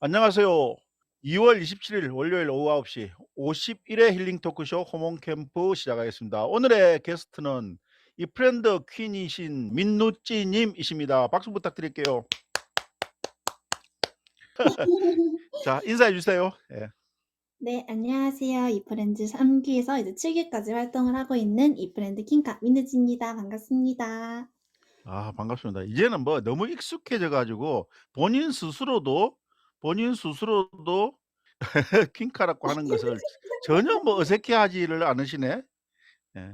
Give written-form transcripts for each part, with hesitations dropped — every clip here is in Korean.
안녕하세요. 2월 27일 월요일 오후 9시 51회 힐링 토크쇼 호몬 캠프 시작하겠습니다. 오늘의 게스트는 이 프렌드 퀸이신 민누찌 님이십니다. 박수 부탁드릴게요. 자, 인사해 주세요. 예. 네, 안녕하세요. 이프렌즈 3기에서 이제 7기까지 활동을 하고 있는 이프렌드 킹카 민우지입니다. 반갑습니다. 아, 반갑습니다. 이제는 뭐 너무 익숙해져 가지고 본인 스스로도 퀸카라고 하는 것을 전혀 뭐 어색해하지를 않으시네. 예.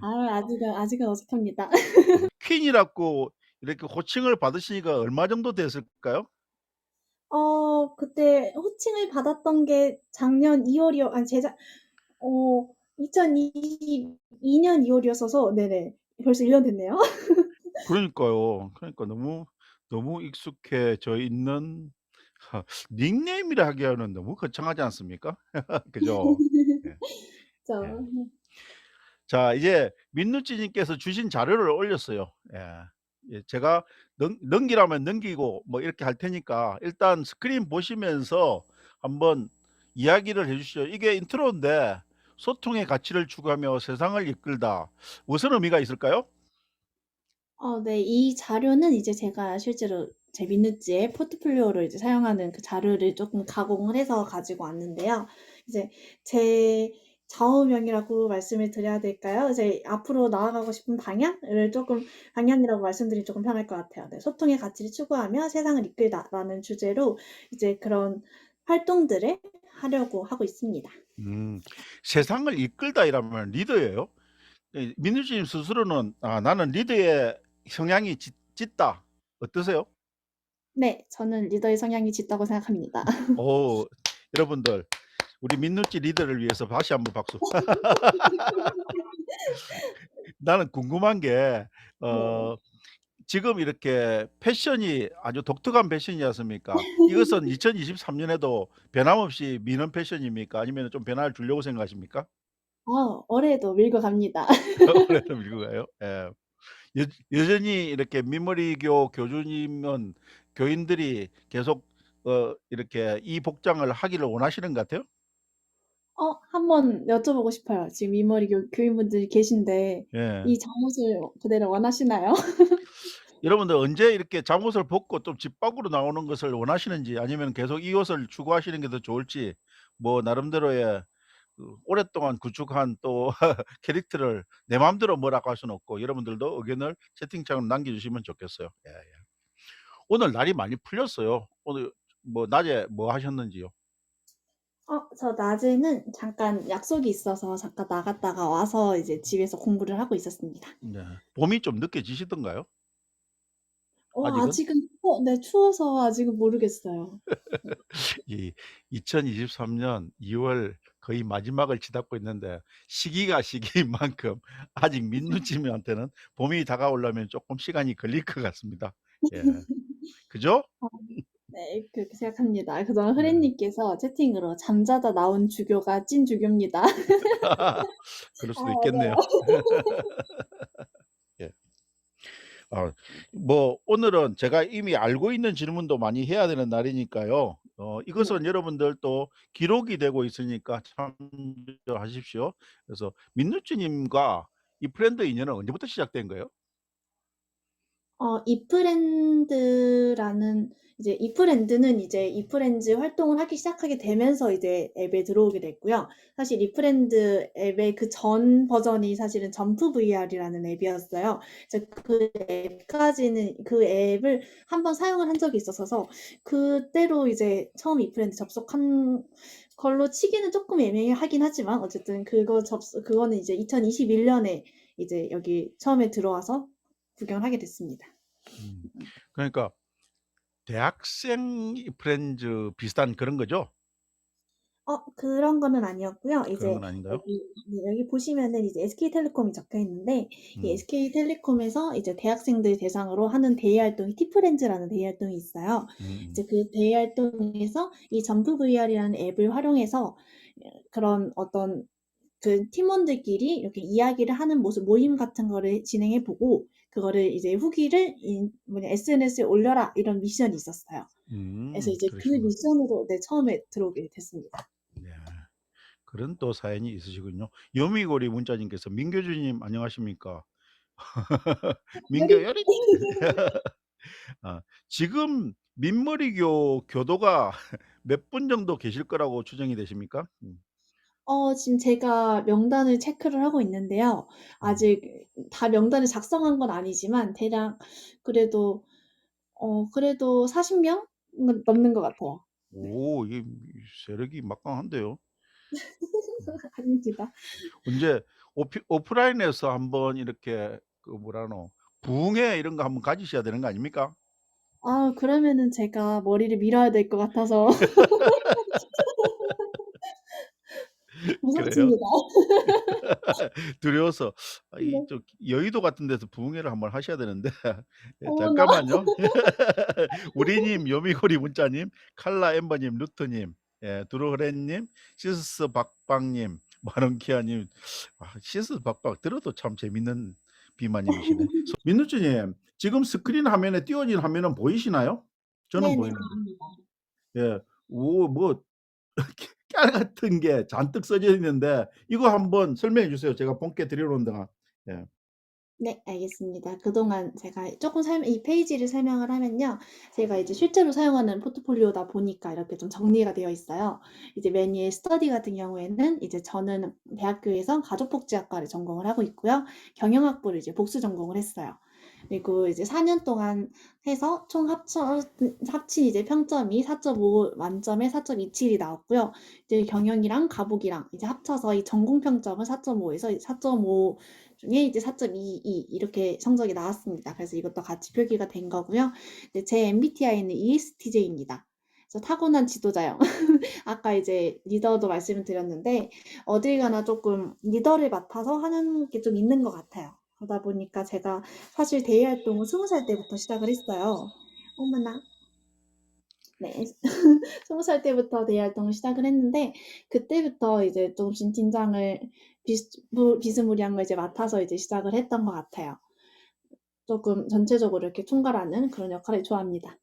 아직은 어색합니다. 퀸이라고 이렇게 호칭을 받으시니까 얼마 정도 됐을까요? 그때 호칭을 받았던 게 작년 2월이요. 아니, 2022년 2월이었어서, 네네. 벌써 1년 됐네요. 그러니까요. 그러니까 너무 익숙해져 있는 닉네임이라 하기에는 너무 거창하지 않습니까? 그죠? 예. 예. 저, 자, 이제 민누찌 님께서 주신 자료를 올렸어요. 예. 예, 제가 넘기라면 넘기고 뭐 이렇게 할 테니까 일단 스크린 보시면서 한번 이야기를 해 주시죠. 이게 인트로인데 "소통의 가치를 추구하며 세상을 이끌다." 무슨 의미가 있을까요? 네. 이 자료는 이제 제가 실제로 제 민누찌의 포트폴리오를 이제 사용하는 그 자료를 조금 가공을 해서 가지고 왔는데요. 이제 제 좌우명이라고 말씀을 드려야 될까요? 이제 앞으로 나아가고 싶은 방향을 조금 방향이라고 말씀드리면 조금 편할 것 같아요. 네. "소통의 가치를 추구하며 세상을 이끌다."라는 주제로 이제 그런 활동들을 하려고 하고 있습니다. 음. '세상을 이끌다.' 이라면 리더예요? 민누찌 님 스스로는 '아 나는 리더의 성향이 짙다.' 어떠세요? 네. 저는 리더의 성향이 짙다고 생각합니다. 어 여러분들 우리 민누찌 리더를 위해서 다시 한번 박수. 나는 궁금한 게 네. 어 지금 이렇게 패션이 아주 독특한 패션이지 않습니까? 이것은 2023 년에도 변함없이 미는 패션입니까? 아니면은 좀 변화를 주려고 생각하십니까? 올해도 밀고 갑니다. 올해도 밀고 가요? 예. 여전히 이렇게 민머리교 교주님은 교인들이 계속 이렇게 이 복장을 하기를 원하시는 것 같아요? 한번 여쭤보고 싶어요. 지금 이머리 교인분들이 계신데 예. 이 잠옷을 그대로 원하시나요? 여러분들 언제 이렇게 잠옷을 벗고 좀 집 밖으로 나오는 것을 원하시는지 아니면 계속 이 옷을 추구하시는 게 더 좋을지 뭐 나름대로의 오랫동안 구축한 또 캐릭터를 내 마음대로 뭐라고 할 수는 없고 여러분들도 의견을 채팅창으로 남겨 주시면 좋겠어요. 예예. 오늘 날이 많이 풀렸어요. 오늘 뭐 낮에 뭐 하셨는지요? 저 낮에는 잠깐 약속이 있어서 잠깐 나갔다가 와서 이제 집에서 공부를 하고 있었습니다. 네. 봄이 좀 느껴지시던가요? 아직은? 아직은 네, 추워서 아직은 모르겠어요. 네. 이 2023년 2월 거의 마지막을 치닫고 있는데 시기가 시기인 만큼 아직 민누님한테는 봄이 다가오려면 조금 시간이 걸릴 것 같습니다. 예. 그죠? 어 네. 그렇게 생각합니다. 그동안 흐레 네. 님께서 채팅으로 "잠자다 나온 주교가 찐 주교입니다." 그럴 수도 있겠네요. 맞아요. 예. 아 뭐 오늘은 제가 이미 알고 있는 질문도 많이 해야 되는 날이니까요. 네. 이것은 여러분들 또 기록이 되고 있으니까 참조하십시오. 그래서 민누찌 님과 이 프렌드 인연은 언제부터 시작된 거예요? 이프렌드라는 이제 이프렌드는 이제 이프렌즈 활동을 하기 시작하게 되면서 이제 앱에 들어오게 됐고요. 사실 이프렌드 앱의 그 전 버전이 사실은 점프 VR이라는 앱이었어요. 그래서 그 앱을 한번 사용을 한 적이 있었어서 그때로 이제 처음 이프렌드 접속한 걸로 치기는 쪼끔 애매하긴 하지만 어쨌든 그거는 이제 2021 년에 이제 여기 처음에 들어와서 구경을 하게 됐습니다. 음. 그러니까 대학생 프렌즈 비슷한 그런 거죠? 그런 거는 아니었고요. 그런 이제 건 아닌가요? 여기 보시면은 이제 SK텔레콤이 적혀 있는데 이 음. SK텔레콤에서 이제 대학생들 대상으로 하는 대외 활동이 티프렌즈라는 대외 활동이 있어요. 음음. 이제 그 대외 활동에서 이 점프 VR이라는 앱을 활용해서 그런 어떤 그 팀원들끼리 이렇게 이야기를 하는 모습 모임 같은 거를 진행해 보고 그거를 이제 후기를 SNS에 올려라 이런 미션이 있었어요. 그래서 이제 그 그러시구나. 미션으로 네 처음에 들어오게 됐습니다. 네. 그런 또 사연이 있으시군요. 요미고리 문자님께서 "민교주님 안녕하십니까? 민교 요리" 아 지금 민머리교 교도가 몇 분 정도 계실 거라고 추정이 되십니까? 지금 제가 명단을 체크를 하고 있는데요. 음. 아직 다 명단을 작성한 건 아니지만 대략 그래도 그래도 40 명은 넘는 것 같아요. 오 이게 세력이 막강한데요. 음. 아닙니다. 언제 오프라인에서 한번 이렇게 그 뭐라노 부흥회 이런 거 한번 가지셔야 되는 거 아닙니까? 그러면은 제가 머리를 밀어야 될 것 같아서 그래요? 무섭습니다. 두려워서 이 네. 좀 여의도 같은 데서 부흥회를 한번 하셔야 되는데 예 어머나. 잠깐만요. 우리님, 요미고리 문자님, 칼라 엠버님, 루트님, 예 두루레님, 시스스 박박님, 마른키아님 시스스 박박 들어도 참 재밌는 비만님이시네. 민누찌님 지금 스크린 화면에 띄워진 화면은 보이시나요? 저는 네네. 보이는데. 보입니다. 예. 오 뭐 깔 같은 게 잔뜩 써져 있는데 이거 한번 설명해 주세요. 제가 본께 들여놓은 동안. 예. 네, 알겠습니다. 그동안 제가 쪼끔 설 이 페이지를 설명을 하면요. 제가 이제 실제로 사용하는 포트폴리오다 보니까 이렇게 좀 정리가 되어 있어요. 이제 맨 위에 스터디 같은 경우에는 이제 저는 대학교에서 가족복지학과를 전공을 하고 있고요. 경영학부를 이제 복수 전공을 했어요. 그리고 이제 4년 동안 해서 총 합친 이제 평점이 4.5 만점에 4.27이 나왔고요. 이제 경영이랑 가복이랑 이제 합쳐서 이 전공 평점은 4.5 에서 4.5 중에 이제 4.22 이렇게 성적이 나왔습니다. 그래서 이것도 같이 표기가 된 거고요. 이제 제 MBTI는 ESTJ입니다. 그래서 타고난 지도자형. 아까 이제 리더도 말씀을 드렸는데 어딜 가나 쪼끔 리더를 맡아서 하는 게 좀 있는 것 같아요. 그러다 보니까 제가 사실 대외 활동을 20살 때부터 시작을 했어요. 어머나. 네. 20살 때부터 대외 활동을 시작을 했는데 그때부터 이제 조금씩 팀장을 비스무리한 걸 이제 맡아서 이제 시작을 했던 것 같아요. 쪼끔 전체적으로 이렇게 총괄하는 그런 역할을 좋아합니다.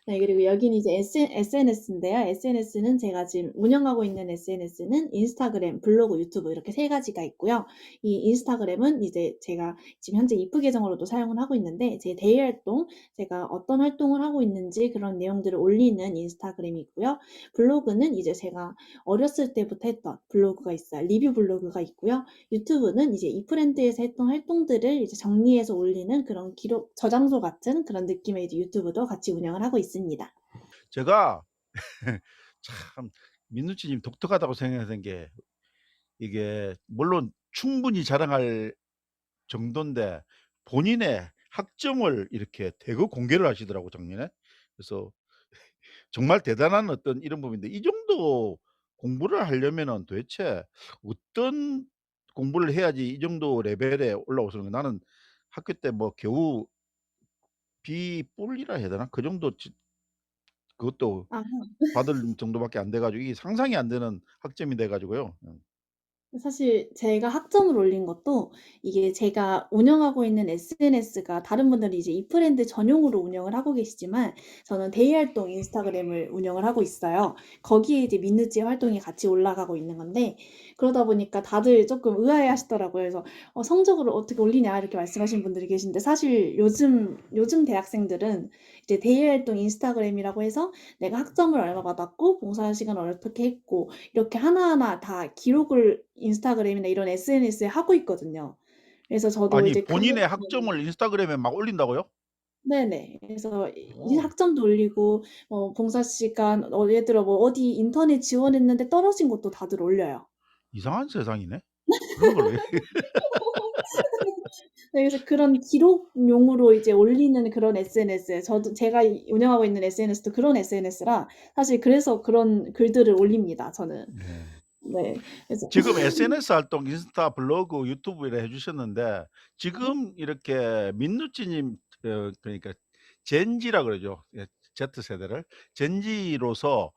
네, 그리고 여기는 이제 SNS인데요. SNS는 제가 지금 운영하고 있는 SNS는 인스타그램, 블로그, 유튜브 이렇게 세 가지가 있고요. 이 인스타그램은 이제 제가 지금 현재 이프 계정으로도 사용을 하고 있는데 제 대외 활동, 제가 어떤 활동을 하고 있는지 그런 내용들을 올리는 인스타그램이고요. 블로그는 이제 제가 어렸을 때부터 했던 블로그가 있어요. 리뷰 블로그가 있고요. 유튜브는 이제 이프랜드에서 했던 활동들을 이제 정리해서 올리는 그런 기록 저장소 같은 그런 느낌의 이제 유튜브도 같이 운영을 하고 있습니다. 제가 참 민누찌님 독특하다고 생각하는 게 이게 물론 충분히 자랑할 정도인데 본인의 학점을 이렇게 대거 공개를 하시더라고 작년에. 그래서 정말 대단한 어떤 이런 부분인데 이 정도 공부를 하려면은 도대체 어떤 공부를 해야지 이 정도 레벨에 올라올 수 있는 나는 학교 때 뭐 겨우 B뿔이라 해야 되나? 그 정도 그것도 아. 받을 정도밖에 안 돼 가지고 이게 상상이 안 되는 학점이 돼 가지고요. 사실 제가 학점을 올린 것도 이게 제가 운영하고 있는 SNS가 다른 분들은 이제 이프랜드 전용으로 운영을 하고 계시지만 저는 대외 활동 인스타그램을 운영을 하고 있어요. 거기에 이제 민누찌의 활동이 같이 올라가고 있는 건데 그러다 보니까 다들 쪼끔 의아해하시더라고요. 그래서 성적을 어떻게 올리냐?" 이렇게 말씀하시는 분들이 계신데 사실 요즘 대학생들은 이제 대외 활동 인스타그램이라고 해서 내가 학점을 얼마 받았고 봉사 시간을 어떻게 했고 이렇게 하나하나 다 기록을 인스타그램이나 이런 SNS에 하고 있거든요. 그래서 저도 아니 이제 그것 본인의 때문에 학점을 인스타그램에 막 올린다고요? 네네. 그래서 이 어 학점도 올리고 봉사 시간 예를 들어 뭐 어디 인턴에 지원했는데 떨어진 것도 다들 올려요. 이상한 세상이네. 그런 걸 왜 네, 그래서 그런 기록용으로 이제 올리는 그런 SNS 제가 운영하고 있는 SNS도 그런 SNS라 사실 그래서 그런 글들을 올립니다, 저는. 네. 네. 그래서 지금 SNS 활동 인스타, 블로그, 유튜브 이래 해 주셨는데 네. 지금 이렇게 민누찌님 그러니까 젠지라 그러죠. 예 Z세대를. 젠지로서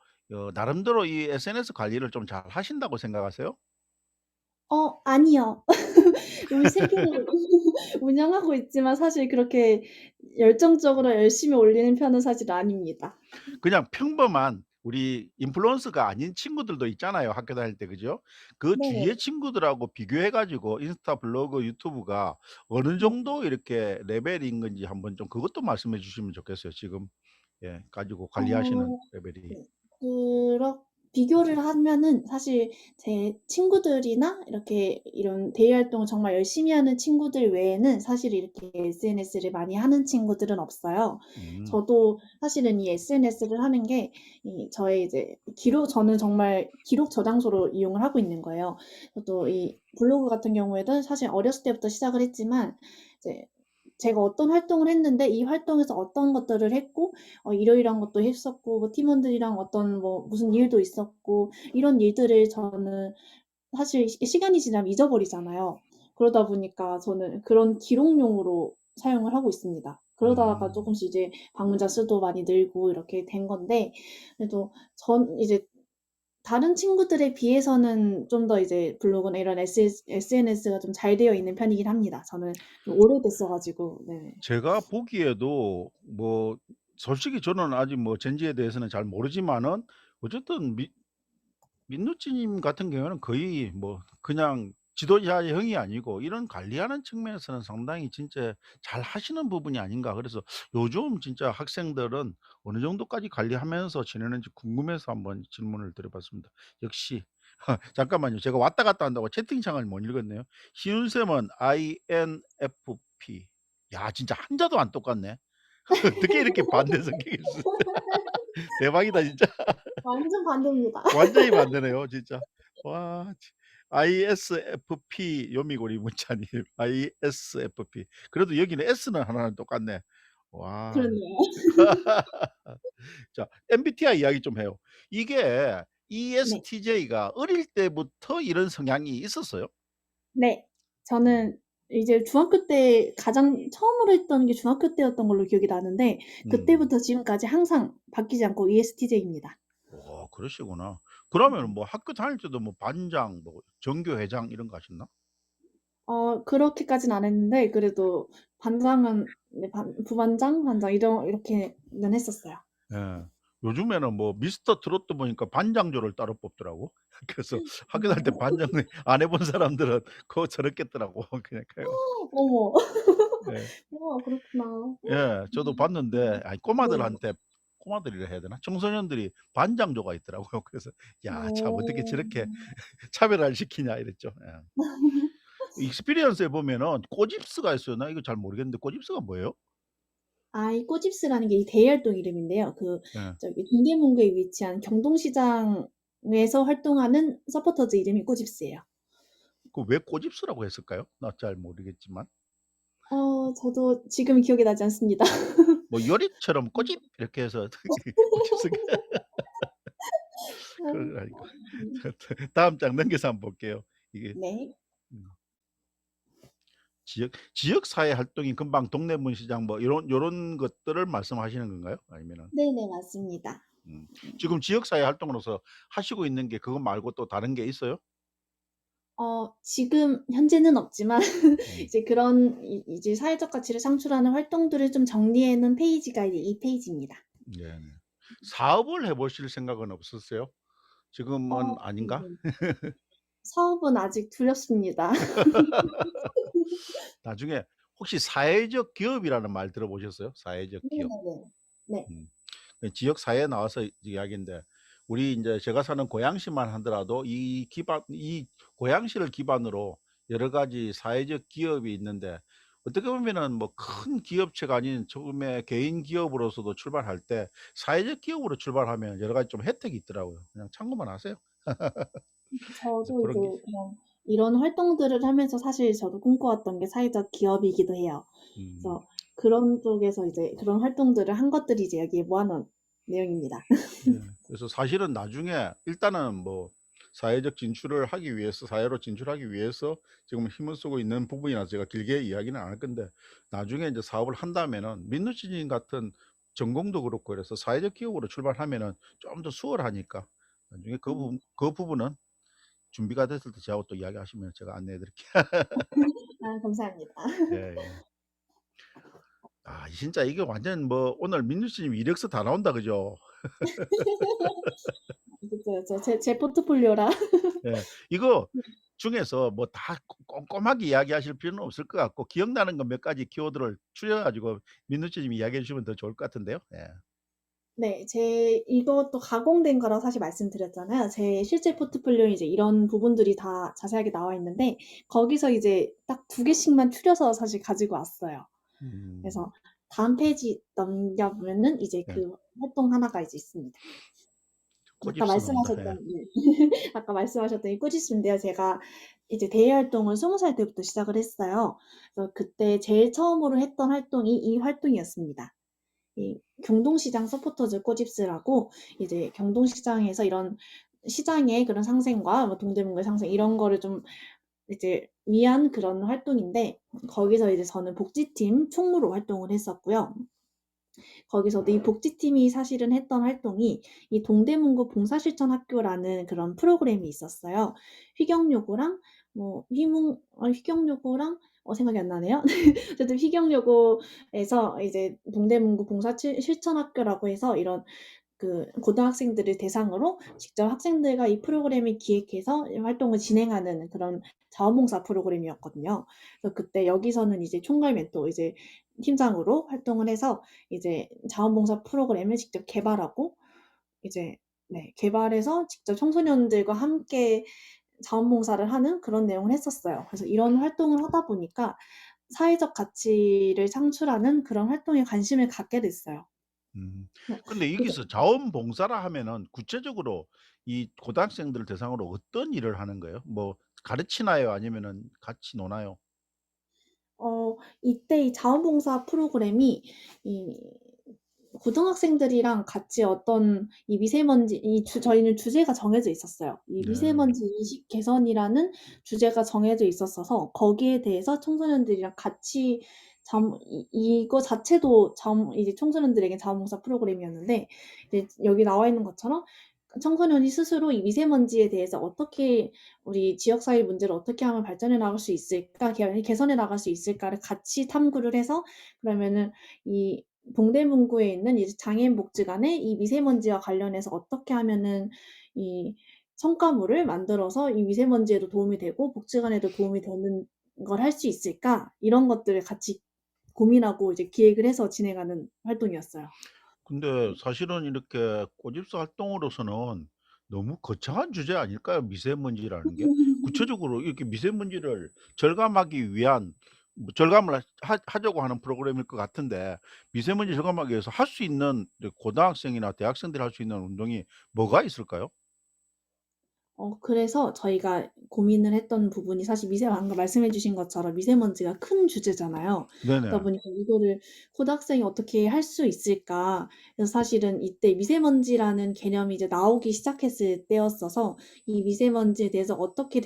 나름대로 이 SNS 관리를 좀 잘 하신다고 생각하세요? 아니요. 우리 세계를 운영하고 있지만 사실 그렇게 열정적으로 열심히 올리는 편은 사실 아닙니다. 그냥 평범한 우리 인플루언서가 아닌 친구들도 있잖아요, 학교 다닐 때. 그죠? 그 네네. 주위의 친구들하고 비교해 가지고 인스타, 블로그, 유튜브가 어느 네. 정도 이렇게 레벨인 건지 한번 좀 그것도 말씀해 주시면 좋겠어요. 지금 가지고 관리하시는 어 레벨이. 네. 그렇 비교를 하면은 사실 제 친구들이나 이렇게 이런 대외 활동을 정말 열심히 하는 친구들 외에는 사실 이렇게 SNS를 많이 하는 친구들은 없어요. 음. 저도 사실은 이 SNS를 하는 게 이 저의 이제 저는 정말 기록 저장소로 이용을 하고 있는 거예요. 저도 이 블로그 같은 경우에는 사실 어렸을 때부터 시작을 했지만 이제 제가 어떤 활동을 했는데 이 활동에서 어떤 것들을 했고 이러이러한 것도 했었고 뭐 팀원들이랑 어떤 뭐 무슨 일도 있었고 이런 일들을 저는 사실 시간이 지나면 잊어버리잖아요. 그러다 보니까 저는 그런 기록용으로 사용을 하고 있습니다. 그러다가 음. 쪼끔씩 이제 방문자 수도 많이 늘고 이렇게 된 건데 그래도 이제 다른 친구들에 비해서는 좀 더 이제 블로그나 이런 SNS가 좀 잘 되어 있는 편이긴 합니다. 저는 좀 오래됐어 가지고. 네. 제가 보기에도 뭐 솔직히 저는 아직 뭐 젠지에 대해서는 잘 모르지만은 어쨌든 민누찌님 같은 경우에는 거의 뭐 그냥 지도자형이 아니고 이런 관리하는 측면에서는 상당히 진짜 잘하시는 부분이 아닌가. 그래서 요즘 진짜 학생들은 어느 정도까지 관리하면서 지내는지 궁금해서 한번 질문을 드려 봤습니다. 역시 잠깐만요. 제가 왔다 갔다 한다고 채팅창을 못 읽었네요. 희윤쌤은 INFP. 야 진짜 한자도 안 똑같네. 어떻게 이렇게 반대 성격일 수 대박이다 진짜. 완전 반대입니다. 완전히 반대네요 진짜. 와 ISFP 요미고리 문자님 ISFP. 그래도 여기는 S는 하나는 똑같네. 와. 그렇네요. 자 MBTI 이야기 좀 해요. 이게 네. ESTJ가 어릴 때부터 이런 성향이 있었어요? 네. 음. 저는 이제 중학교 때 가장 처음으로 했던 게 중학교 때였던 걸로 기억이 나는데 음. 그때부터 지금까지 항상 바뀌지 않고 ESTJ입니다. 그러시구나. 그러면은 네. 뭐 학교 다닐 때도 뭐 반장 뭐 전교회장 이런 거 하셨나? 그렇게까지는 안 했는데 그래도 반장은 네 부반장, 반장 이렇게는 했었어요. 예. 요즘에는 뭐 미스터 트로트 보니까 반장조를 따로 뽑더라고. 그래서 학교 다닐 때 어. 반장을 안 해본 사람들은 그거 저렇겠더라고. 그러니까요. 어머. 예. 우와 그렇구나. 예. 저도 봤는데 아이 네. 꼬마들이라 해야 되나? 청소년들이 반장조가 있더라고요. 그래서 '야 참 어떻게 어. 저렇게 차별화를 시키냐.' 이랬죠. 예. 익스피리언스에 보면은 꼬집스가 있어요. 나 이거 잘 모르겠는데 꼬집스가 뭐예요? 이 꼬집스라는 게 이 대외 활동 이름인데요. 예. 저기 동대문구에 위치한 경동시장에서 활동하는 서포터즈 이름이 꼬집스예요. 그 왜 꼬집스라고 했을까요? 나 잘 모르겠지만. 저도 지금 기억이 나지 않습니다. 뭐 요리처럼 꼬집 이렇게 해서 꼬집스가 그런 거 아닐까. 다음 장 넘겨서 한번 볼게요. 이게 네. 음 지역 사회 활동이 금방 동대문 시장 뭐 요런 것들을 말씀하시는 건가요? 아니면은 네네 맞습니다. 음 음. 지금 지역 사회 활동으로서 하시고 있는 게 그거 말고 또 다른 게 있어요? 지금 현재는 없지만 음. 이제 그런 이제 사회적 가치를 창출하는 활동들을 좀 정리해 놓은 페이지가 이제 이 페이지입니다. 네네. 사업을 해 보실 생각은 없으세요? 지금은 아닌가? 네네. 사업은 아직 두렵습니다. 나중에 혹시 사회적 기업이라는 말 들어보셨어요? 사회적 기업. 네네네. 네. 음. 지역 사회에 나와서 이야기인데 우리 인제 제가 사는 고양시만 하더라도 이 고양시를 기반으로 여러 가지 사회적 기업이 있는데 어떻게 보면은 뭐 큰 기업체가 아닌 처음에 개인 기업으로서도 출발할 때 사회적 기업으로 출발하면 여러 가지 좀 혜택이 있더라고요. 그냥 참고만 하세요. 그래서 저도 이제 그런 게 그냥 이런 활동들을 하면서 사실 저도 꿈꿔왔던 게 사회적 기업이기도 해요. 음. 그래서 그런 쪽에서 이제 그런 활동들을 한 것들이 이제 여기에 모아 놓은 내용입니다. 예. 그래서 사실은 나중에 일단은 뭐 사회적 진출을 하기 위해서 사회로 진출하기 위해서 지금 힘을 쓰고 있는 부분이라서 제가 길게 이야기는 안 할 건데 나중에 인제 사업을 한다면은 민누치님 같은 전공도 그렇고 그래서 사회적 기업으로 출발하면은 좀 더 수월하니까 나중에 그 부분은 준비가 됐을 때 저하고 또 이야기하시면 제가 안내해 드릴게요. 아 감사합니다. 예예. 진짜 이게 완전 뭐 오늘 민주씨님 이력서 다 나온다 그죠? 그쵸, 그쵸. 제 포트폴리오라. 예. 이거 중에서 뭐 다 꼼꼼하게 이야기하실 필요는 없을 것 같고 기억나는 거 몇 가지 키워드를 추려 가지고 민주씨님이 이야기해 주시면 더 좋을 것 같은데요. 예. 네. 이것도 가공된 거라고 사실 말씀드렸잖아요. 제 실제 포트폴리오에 이제 이런 부분들이 다 자세하게 나와 있는데 거기서 이제 딱 2개씩만 추려서 사실 가지고 왔어요. 음. 그래서 다음 페이지 넘겨 보면은 이제 예. 그 활동 하나가 이제 있습니다. 아까 꼬집서 나온다. 예. 말씀하셨던 아까 말씀하셨던 이 꾸짖음인데요. 제가 이제 대외 활동을 20살 때부터 시작을 했어요. 그래서 그때 제일 처음으로 했던 활동이 이 활동이었습니다. 이 경동시장 서포터즈 꼬집스라고 이제 경동시장에서 이런 시장의 그런 상생과 뭐 동대문구의 상생 이런 거를 좀 이제 위한 그런 활동인데 거기서 이제 저는 복지팀 총무로 활동을 했었고요. 거기서도 이 복지팀이 사실은 했던 활동이 이 동대문구 봉사실천학교라는 그런 프로그램이 있었어요. 휘경요고랑 뭐 휘경요고랑 생각이 안 나네요. 어쨌든 휘경요고에서 이제 동대문구 실천학교라고 해서 이런 그 고등학생들을 대상으로 직접 학생들과 이 프로그램을 기획해서 활동을 진행하는 그런 자원봉사 프로그램이었거든요. 그래서 그때 여기서는 이제 총괄 멘토 이제 팀장으로 활동을 해서 이제 자원봉사 프로그램을 직접 개발하고 이제 네 개발해서 직접 청소년들과 함께 자원봉사를 하는 그런 내용을 했었어요. 그래서 이런 활동을 하다 보니까 사회적 가치를 창출하는 그런 활동에 관심을 갖게 됐어요. 음. 어 근데 그래서 여기서 자원봉사라 하면은 구체적으로 이 고등학생들을 대상으로 어떤 일을 하는 거예요? 뭐 가르치나요? 아니면은 같이 노나요? 이때 이 자원봉사 프로그램이 이 고등학생들이랑 같이 어떤 이 미세먼지 저희는 주제가 정해져 있었어요. 이 네. 미세먼지 인식 개선이라는 주제가 정해져 있었어서 거기에 대해서 청소년들이랑 같이 이거 자체도 이제 청소년들에게 자원봉사 프로그램이었는데 이제 여기 나와 있는 것처럼 청소년이 스스로 이 미세먼지에 대해서 어떻게 우리 지역사회 문제를 어떻게 하면 발전해 나갈 수 있을까, 개선해 나갈 수 있을까를 같이 탐구를 해서 그러면은 이 동대문구에 있는 이제 장애인복지관에 이 미세먼지와 관련해서 어떻게 하면은 이 첨가물을 만들어서 이 미세먼지에도 도움이 되고 복지관에도 도움이 되는 걸 할 수 있을까? 이런 것들을 같이 고민하고 이제 기획을 해서 진행하는 활동이었어요. 근데 사실은 이렇게 꼬집사 활동으로서는 너무 거창한 주제 아닐까요? 미세먼지라는 게? 구체적으로 이렇게 미세먼지를 절감하기 위한 뭐 절감을 하자고 하는 프로그램일 것 같은데 미세먼지 절감하기 위해서 할 수 있는 이제 고등학생이나 대학생들이 할 수 있는 운동이 뭐가 있을까요? 그래서 저희가 고민을 했던 부분이 사실 방금 말씀해 주신 것처럼 미세먼지가 큰 주제잖아요. 그러다 네네. 보니까 이거를 '고등학생이 어떻게 할 수 있을까?' 그래서 사실은 이때 미세먼지라는 개념이 이제 나오기 시작했을 때였어서 이 미세먼지에 대해서 어떻게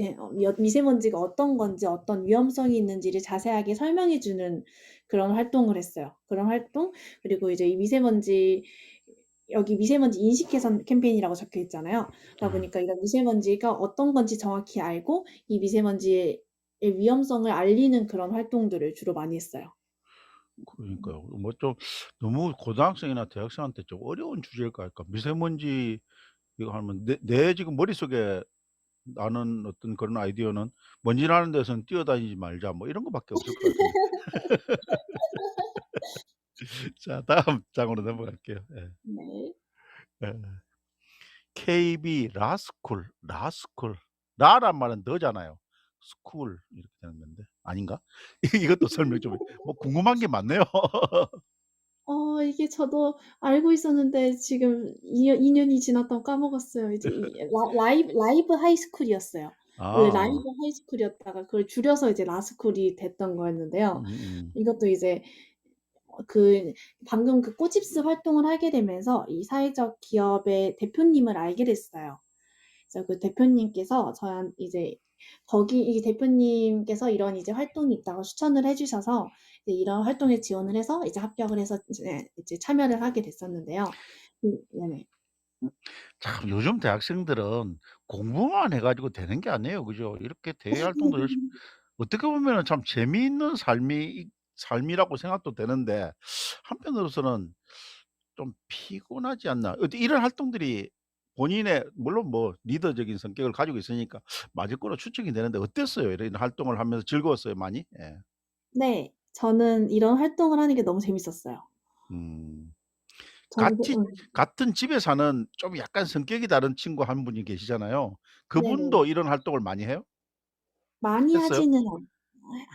미세먼지가 어떤 건지 어떤 위험성이 있는지를 자세하게 설명해 주는 그런 활동을 했어요. 그런 활동 그리고 이제 이 여기 미세먼지 인식 개선 캠페인이라고 적혀 있잖아요. 그러다 아 보니까 이런 미세먼지가 어떤 건지 정확히 알고 이 미세먼지의 위험성을 알리는 그런 활동들을 주로 많이 했어요. 그러니까요. 뭐 좀 너무 고등학생이나 대학생한테 좀 어려운 주제일까 할까. 미세먼지 이거 하면 내 지금 머릿속에 나는 어떤 그런 아이디어는 '먼지 나는 데서는 뛰어다니지 말자.' 뭐 이런 거 밖에 없을 것 같은데. 자 다음 장으로 넘어갈게요. 예. 네. 예. KB 라스쿨, 라스쿨. 라란 말은 너잖아요. 스쿨 이렇게 되는 건데 아닌가? 이것도 설명 좀 뭐 궁금한 게 많네요. 이게 저도 알고 있었는데 지금 2 년이 지났다고 까먹었어요. 이제 이 라이브 하이스쿨이었어요. 원래 라이브 아. 하이스쿨이었다가 그걸 줄여서 이제 라스쿨이 됐던 거였는데요. 이것도 이제 그 방금 그 꼬집스 활동을 하게 되면서 이 사회적 기업의 대표님을 알게 됐어요. 그래서 그 대표님께서 이제 거기 이 대표님께서 이런 이제 활동이 있다고 추천을 해 주셔서 이제 이런 활동에 지원을 해서 이제 합격을 해서 이제 참여를 하게 됐었는데요. 네네. 참 요즘 대학생들은 공부만 해 가지고 되는 게 아니에요. 그죠? 이렇게 대외 활동도 열심히 어떻게 보면은 참 재미있는 삶이라고 생각도 되는데 한편으로서는 좀 피곤하지 않나. 이런 활동들이 본인의 물론 뭐 리더적인 성격을 가지고 있으니까 맞을 거로 추측이 되는데 어땠어요? 이런 활동을 하면서 즐거웠어요, 많이? 예. 네. 저는 이런 활동을 하는 게 너무 재밌었어요. 음. 저는 같이 같은 집에 사는 좀 약간 성격이 다른 친구 한 분이 계시잖아요. 네네. 그분도 이런 활동을 많이 해요? 많이 했어요? 하지는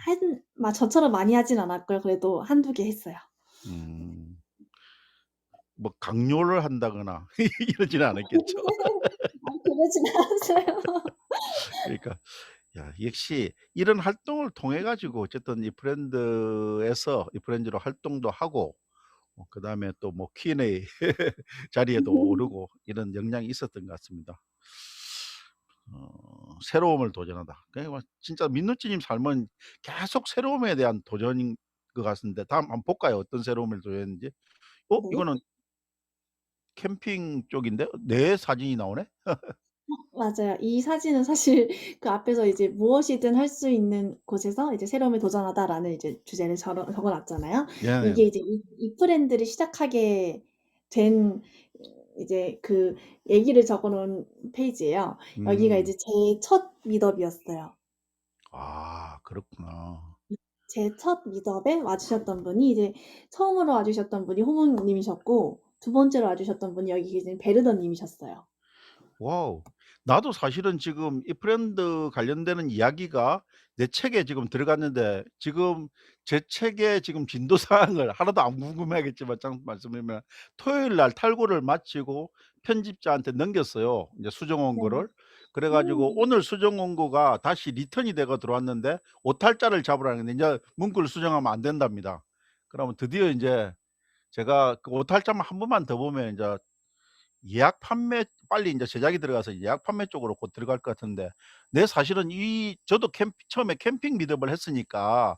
한 저처럼 많이 하진 않았고요. 그래도 한두 개 했어요. 음. 뭐 강요를 한다거나 이러지는 않았겠죠. 그러진 않았어요. 그러니까 야 역시 이런 활동을 통해 가지고 어쨌든 이 프렌즈로 활동도 하고 그다음에 또 뭐 Q&A 자리에도 오르고 이런 역량이 있었던 것 같습니다. 새로움을 도전하다. 그뭐 진짜 민노찌님 삶은 계속 새로움에 대한 도전인 것 같은데 다음 한번 볼까요? 어떤 새로움을 도전했는지. 네. 이거는 캠핑 쪽인데 내 사진이 나오네? 맞아요. 이 사진은 사실 그 앞에서 이제 "무엇이든 할 수 있는 곳에서 이제 새로움에 도전하다."라는 이제 주제를 적어 놨잖아요. 이게 네네네. 이제 이 브랜드를 시작하게 된 이제 그 얘기를 적어 놓은 페이지예요. 여기가 음. 이제 제 첫 미더이었어요. 아 그렇구나. 제 첫 미더에 와 주셨던 분이 이제 처음으로 와 주셨던 분이 호모님이셨고 두 번째로 와 주셨던 분이 여기 계신 베르더 님이셨어요. 와우. 나도 사실은 지금 이 브랜드 관련되는 이야기가 내 책에 지금 들어갔는데 지금 제 책의 지금 진도 사항을 하나도 안 궁금해하겠지만 참 말씀드리면 토요일 날 탈고를 마치고 편집자한테 넘겼어요, 이제 수정 네네. 원고를. 그래 가지고 음. 오늘 수정 원고가 다시 리턴이 돼가 들어왔는데 오탈자를 잡으라는 건데 인제 문구를 수정하면 안 된답니다. 그러면 드디어 인제 제가 그 오탈자만 한 번만 더 보면 인제 예약 판매 빨리 인제 제작이 들어가서 예약 판매 쪽으로 곧 들어갈 것 같은데 사실은 저도 처음에 캠핑 미드업을 했으니까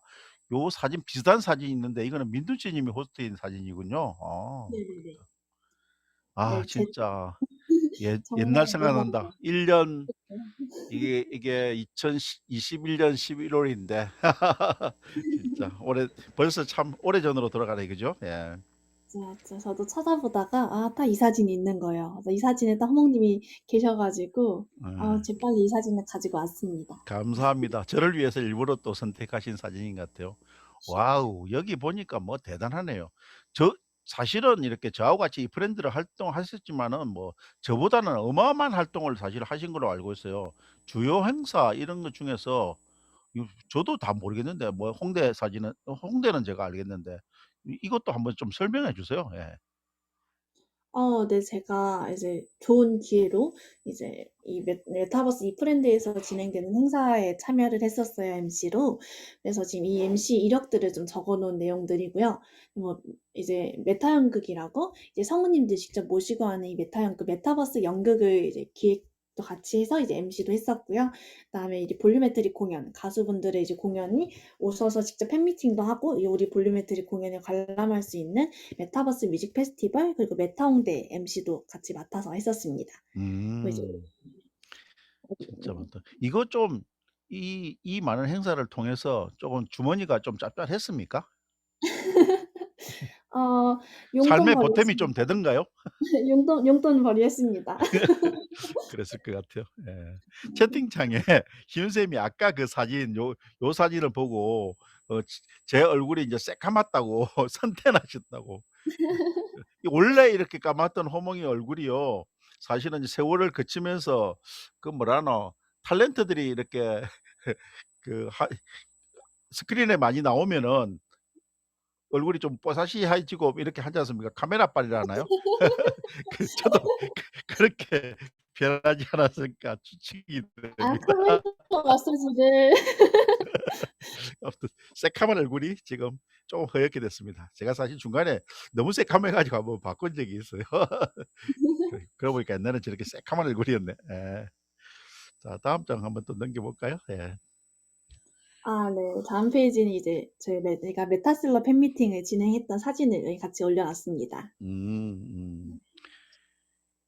요 사진 비슷한 사진이 있는데 이거는 민두치 님이 호스트인 사진이군요. 네네네. 네. 제 진짜 옛날 정말 생각난다. 옛날에 1년 이게 2021년 11 월인데 진짜 벌써 참 오래전으로 돌아가네 그죠? 예. 진짜 저도 찾아보다가 딱 이 사진이 있는 거예요. 그래서 이 사진에 딱 호몽님이 계셔 가지고 예. 재빨리 이 사진을 가지고 왔습니다. 감사합니다. 저를 위해서 일부러 또 선택하신 사진인 것 같아요. 와우. 여기 보니까 뭐 대단하네요. 저 사실은 이렇게 저하고 같이 이 브랜드를 활동하셨지만은 뭐 저보다는 어마어마한 활동을 사실 하신 걸로 알고 있어요. 주요 행사 이런 것 중에서 저도 다 모르겠는데 뭐 홍대는 제가 알겠는데 이것도 한번 좀 설명해 주세요. 예. 네. 제가 이제 좋은 기회로 이제 이 메타버스 이프랜드에서 진행되는 행사에 참여를 했었어요, MC로. 그래서 지금 이 MC 이력들을 좀 적어 놓은 내용들이고요. 뭐 이제 메타 연극이라고 이제 성우님들 직접 모시고 하는 이 메타 연극, 메타버스 연극을 이제 기획도 같이 해서 이제 MC도 했었고요. 그다음에 이제 볼륨메트릭 공연, 가수분들의 이제 공연이 오셔서 직접 팬미팅도 하고 이 우리 볼륨메트릭 공연을 관람할 수 있는 메타버스 뮤직 페스티벌 그리고 메타홍대 MC도 같이 맡아서 했었습니다. 그리고 이제 음. 진짜 많다. 이거 좀 이 많은 행사를 통해서 쪼금 주머니가 좀 짭짤했습니까? 용돈 삶의 보탬이 좀 벌이했습니다. 되던가요? 용돈 벌이했습니다. 그랬을 것 같아요. 예. 채팅창에 희은 쌤이 아까 그 사진 요 사진을 보고 제 얼굴이 인제 새카맣다고 선택하셨다고. 원래 이렇게 까맣던 호몽이 얼굴이요. 사실은 이제 세월을 거치면서 그 뭐라노 탤런트들이 이렇게 그 스크린에 많이 나오면은 얼굴이 좀 뽀사시해지고 이렇게 하지 않습니까? 카메라빨이라 하나요? 저도 그렇게 변하지 않았을까 추측이 됩니다. 카메라 마사지를 아무튼 새카만 얼굴이 지금 좀 허옇게 됐습니다. 제가 사실 중간에 너무 새카매 가지고 한번 바꾼 적이 있어요. 그러고 보니까 옛날엔 저렇게 새카만 얼굴이었네. 예. 자 다음 장 한번 또 넘겨 볼까요? 예. 네. 다음 페이지는 이제 제가 메타슬러 팬미팅을 진행했던 사진을 여기 같이 올려 놨습니다. 음.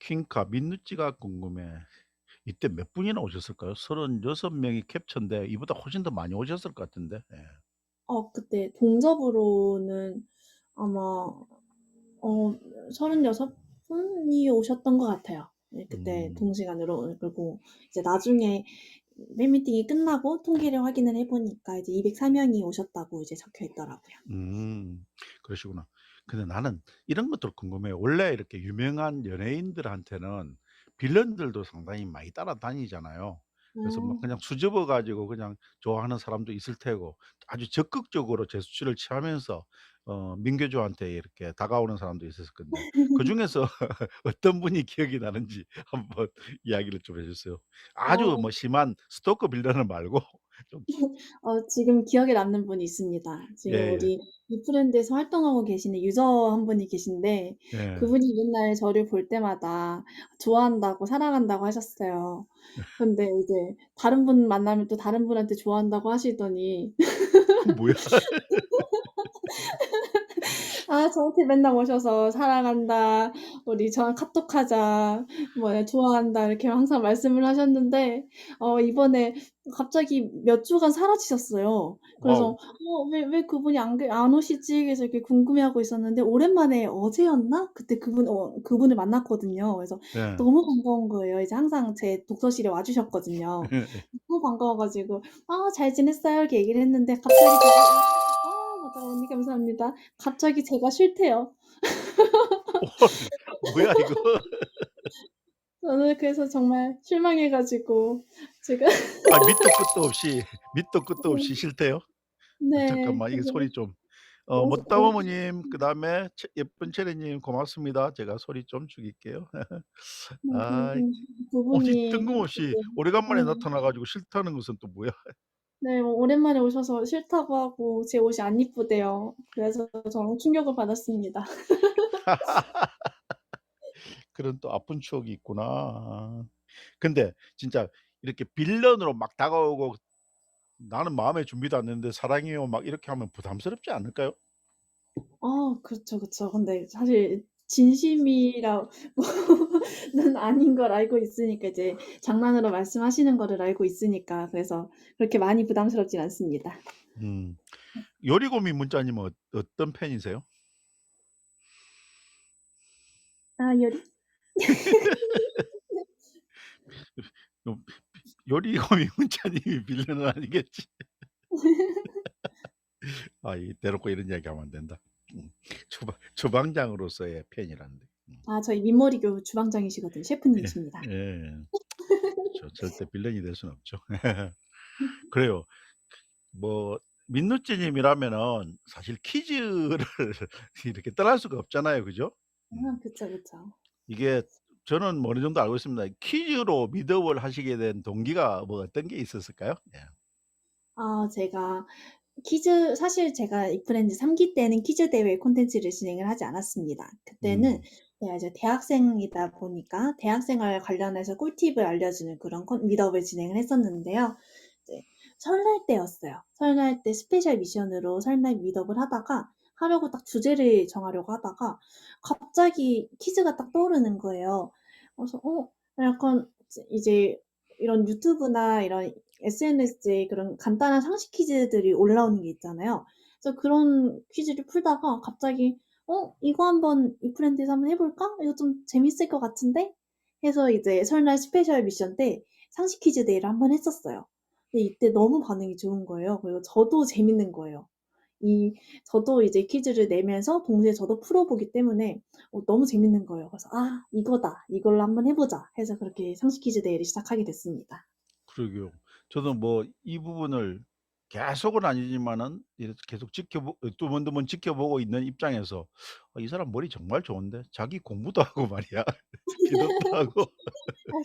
퀸카 민누찌가 궁금해. 이때 몇 분이나 오셨을까요? 36 명이 캡처인데 이보다 훨씬 더 많이 오셨을 것 같은데. 예. 그때 동접으로는 아마 36 분이 오셨던 것 같아요. 네, 그때 음. 동시간으로. 그리고 이제 나중에 팬미팅이 끝나고 통계를 확인을 해 보니까 이제 204 명이 오셨다고 이제 적혀 있더라고요. 음. 그러시구나. 근데 나는 이런 것도 궁금해요. 원래 이렇게 유명한 연예인들한테는 빌런들도 상당히 많이 따라다니잖아요. 그래서 막 음. 그냥 수줍어 가지고 그냥 좋아하는 사람도 있을 테고 아주 적극적으로 제스처를 취하면서 민교주한테 이렇게 다가오는 사람도 있었을 건데 그중에서 어떤 분이 기억이 나는지 한번 이야기를 좀 해 주세요. 아주 어 뭐 심한 스토커 빌런은 말고 좀 지금 기억에 남는 분이 있습니다. 지금 예예. 우리 이프랜드에서 활동하고 계시는 유저 한 분이 계신데 예. 그분이 맨날 저를 볼 때마다 좋아한다고 사랑한다고 하셨어요. 근데 이제 다른 분 만나면 또 다른 분한테 좋아한다고 하시더니 그 뭐야? 저한테 맨날 오셔서 "사랑한다. 우리 저랑 카톡하자." 뭐야 "좋아한다." 이렇게 항상 말씀을 하셨는데 이번에 갑자기 몇 주간 사라지셨어요. 그래서 와우. 왜 그분이 안 오시지?" 그래서 이렇게 궁금해하고 있었는데 오랜만에 어제였나? 그때 그분을 만났거든요. 그래서 예. 너무 반가운 거예요. 이제 항상 제 독서실에 와 주셨거든요. 너무 반가워 가지고 잘 지냈어요?" 이렇게 얘기를 했는데 갑자기 제가 맞아요. 언니 감사합니다. 갑자기 제가 싫대요. 헐. 뭐야 이거. 저는 그래서 정말 실망해 가지고 제가 아 밑도 끝도 없이 싫대요? 아 네. 잠깐만 이게 그래서 소리 좀 너무 못담 어머님 그다음에 예쁜 체리님 고맙습니다. 제가 소리 좀 죽일게요. 아이 그리고 어디 그분이 뜬금없이 그때 오래간만에 나타나 가지고 싫다는 것은 또 뭐야. 네 오랜만에 오셔서 싫다고 하고 제 옷이 안 이쁘대요. 그래서 저는 충격을 받았습니다. 그런 또 아픈 추억이 있구나. 아. 근데 진짜 이렇게 빌런으로 막 다가오고 "나는 마음의 준비도 안 됐는데 사랑해요." 막 이렇게 하면 부담스럽지 않을까요? 그렇죠, 그쵸. 근데 사실 진심이라고는 아닌 걸 알고 있으니까 이제 장난으로 말씀하시는 거를 알고 있으니까 그래서 그렇게 많이 부담스럽진 않습니다. 음. 요리고미 문자님은 어떤 팬이세요? 요리? 요 요리고미 문자님이 빌런은 아니겠지? 아 이 대놓고 이런 이야기하면 안 된다. 음. 주방장으로서의 팬이란데. 저희 민머리교 주방장이시거든요. 예. 셰프님이십니다. 예. 그쵸. 절대 빌런이 될 수는 없죠. 그래요. 뭐 민누찌 님이라면은 사실 퀴즈를 이렇게 떠날 수가 없잖아요. 그죠? 음. 그쵸, 그쵸. 이게 저는 뭐 어느 정도 알고 있습니다. 퀴즈로 미더월 하시게 된 동기가 뭐 어떤 게 있었을까요? 예. 제가 퀴즈 사실 제가 이프렌즈 3기 때는 퀴즈 대회 콘텐츠를 진행을 하지 않았습니다. 그때는 음. 제가 이제 대학생이다 보니까 대학 생활 관련해서 꿀팁을 알려주는 그런 미드업을 진행을 했었는데요. 이제 설날 때였어요. 설날 때 스페셜 미션으로 설날 미드업을 하다가 하려고 딱 주제를 정하려고 하다가 갑자기 퀴즈가 딱 떠오르는 거예요. 그래서 약간 이제 이런 유튜브나 이런 SNS에 그런 간단한 상식 퀴즈들이 올라오는 게 있잖아요. 그래서 그런 퀴즈를 풀다가 갑자기 이거 한번 이프렌드에서 한번 해 볼까? 이거 좀 재밌을 것 같은데?' 해서 이제 설날 스페셜 미션 때 상식 퀴즈 대회를 한번 했었어요. 근데 이때 너무 반응이 좋은 거예요. 그리고 저도 재밌는 거예요. 이 저도 이제 퀴즈를 내면서 동시에 저도 풀어 보기 때문에 너무 재밌는 거예요. 그래서 '아 이거다. 이걸로 한번 해 보자.' 해서 그렇게 상식 퀴즈 대회를 시작하게 됐습니다. 그러게요. 저도 뭐 이 부분을 계속은 아니지만은 이렇게 계속 두번두번 지켜보고 있는 입장에서 '이 사람 머리 정말 좋은데 자기 공부도 하고 말이야. 기도도 하고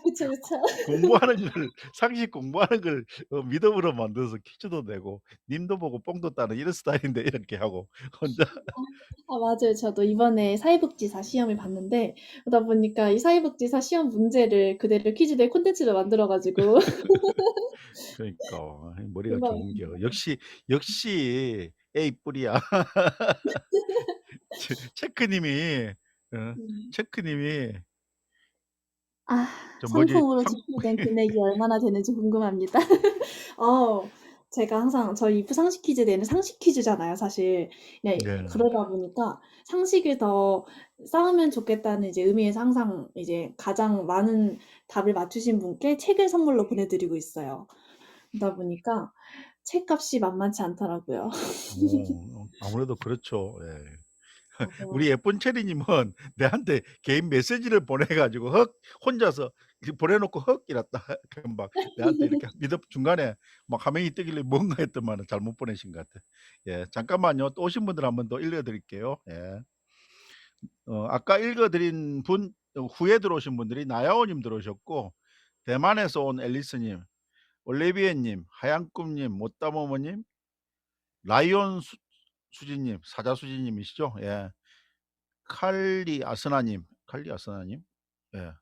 그쵸, 그쵸. 공부하는 걸 상식 공부하는 걸 미덕으로 만들어서 퀴즈도 내고 님도 보고 뽕도 따는 이런 스타일인데 이렇게 하고 혼자 맞아요. 저도 이번에 사회복지사 시험을 봤는데 그러다 보니까 이 사회복지사 시험 문제를 그대로 퀴즈대 콘텐츠로 만들어 가지고 그러니까 머리가 좋은겨. 대박이었습니다. 역시 A 뿔이야. 체크님이 어 음. 체크님이 아 저 뭐지 상품으로 상 지불된 금액이 얼마나 되는지 궁금합니다. 어 제가 항상 저희 이프 상식 퀴즈 내는 상식 퀴즈잖아요 사실. 네. 네. 그러다 보니까 상식을 더 쌓으면 좋겠다는 이제 의미에서 항상 이제 가장 많은 답을 맞추신 분께 책을 선물로 보내드리고 있어요. 그러다 보니까 책값이 만만치 않더라고요. 아무래도 그렇죠. 예. 맞아요. 우리 예쁜 체리님은 내한테 개인 메시지를 보내 가지고 헉 혼자서 이렇게 보내 놓고 헉 이랬다. 금방 내한테 이렇게 미덥 중간에 막 화면이 뜨길래 뭔가 했더만은 잘못 보내신 것 같아. 예. 잠깐만요. 또 오신 분들 한번 더 읽어 드릴게요. 예. 아까 읽어 드린 분 후에 들어오신 분들이 나야오 님 들어오셨고 대만에서 온 앨리스 님, 올리비에 님, 하얀 꿈님, 못다모모 님, 라이온 수지 님, 사자 수지 님이시죠? 예. 칼리 아스나 님. 예.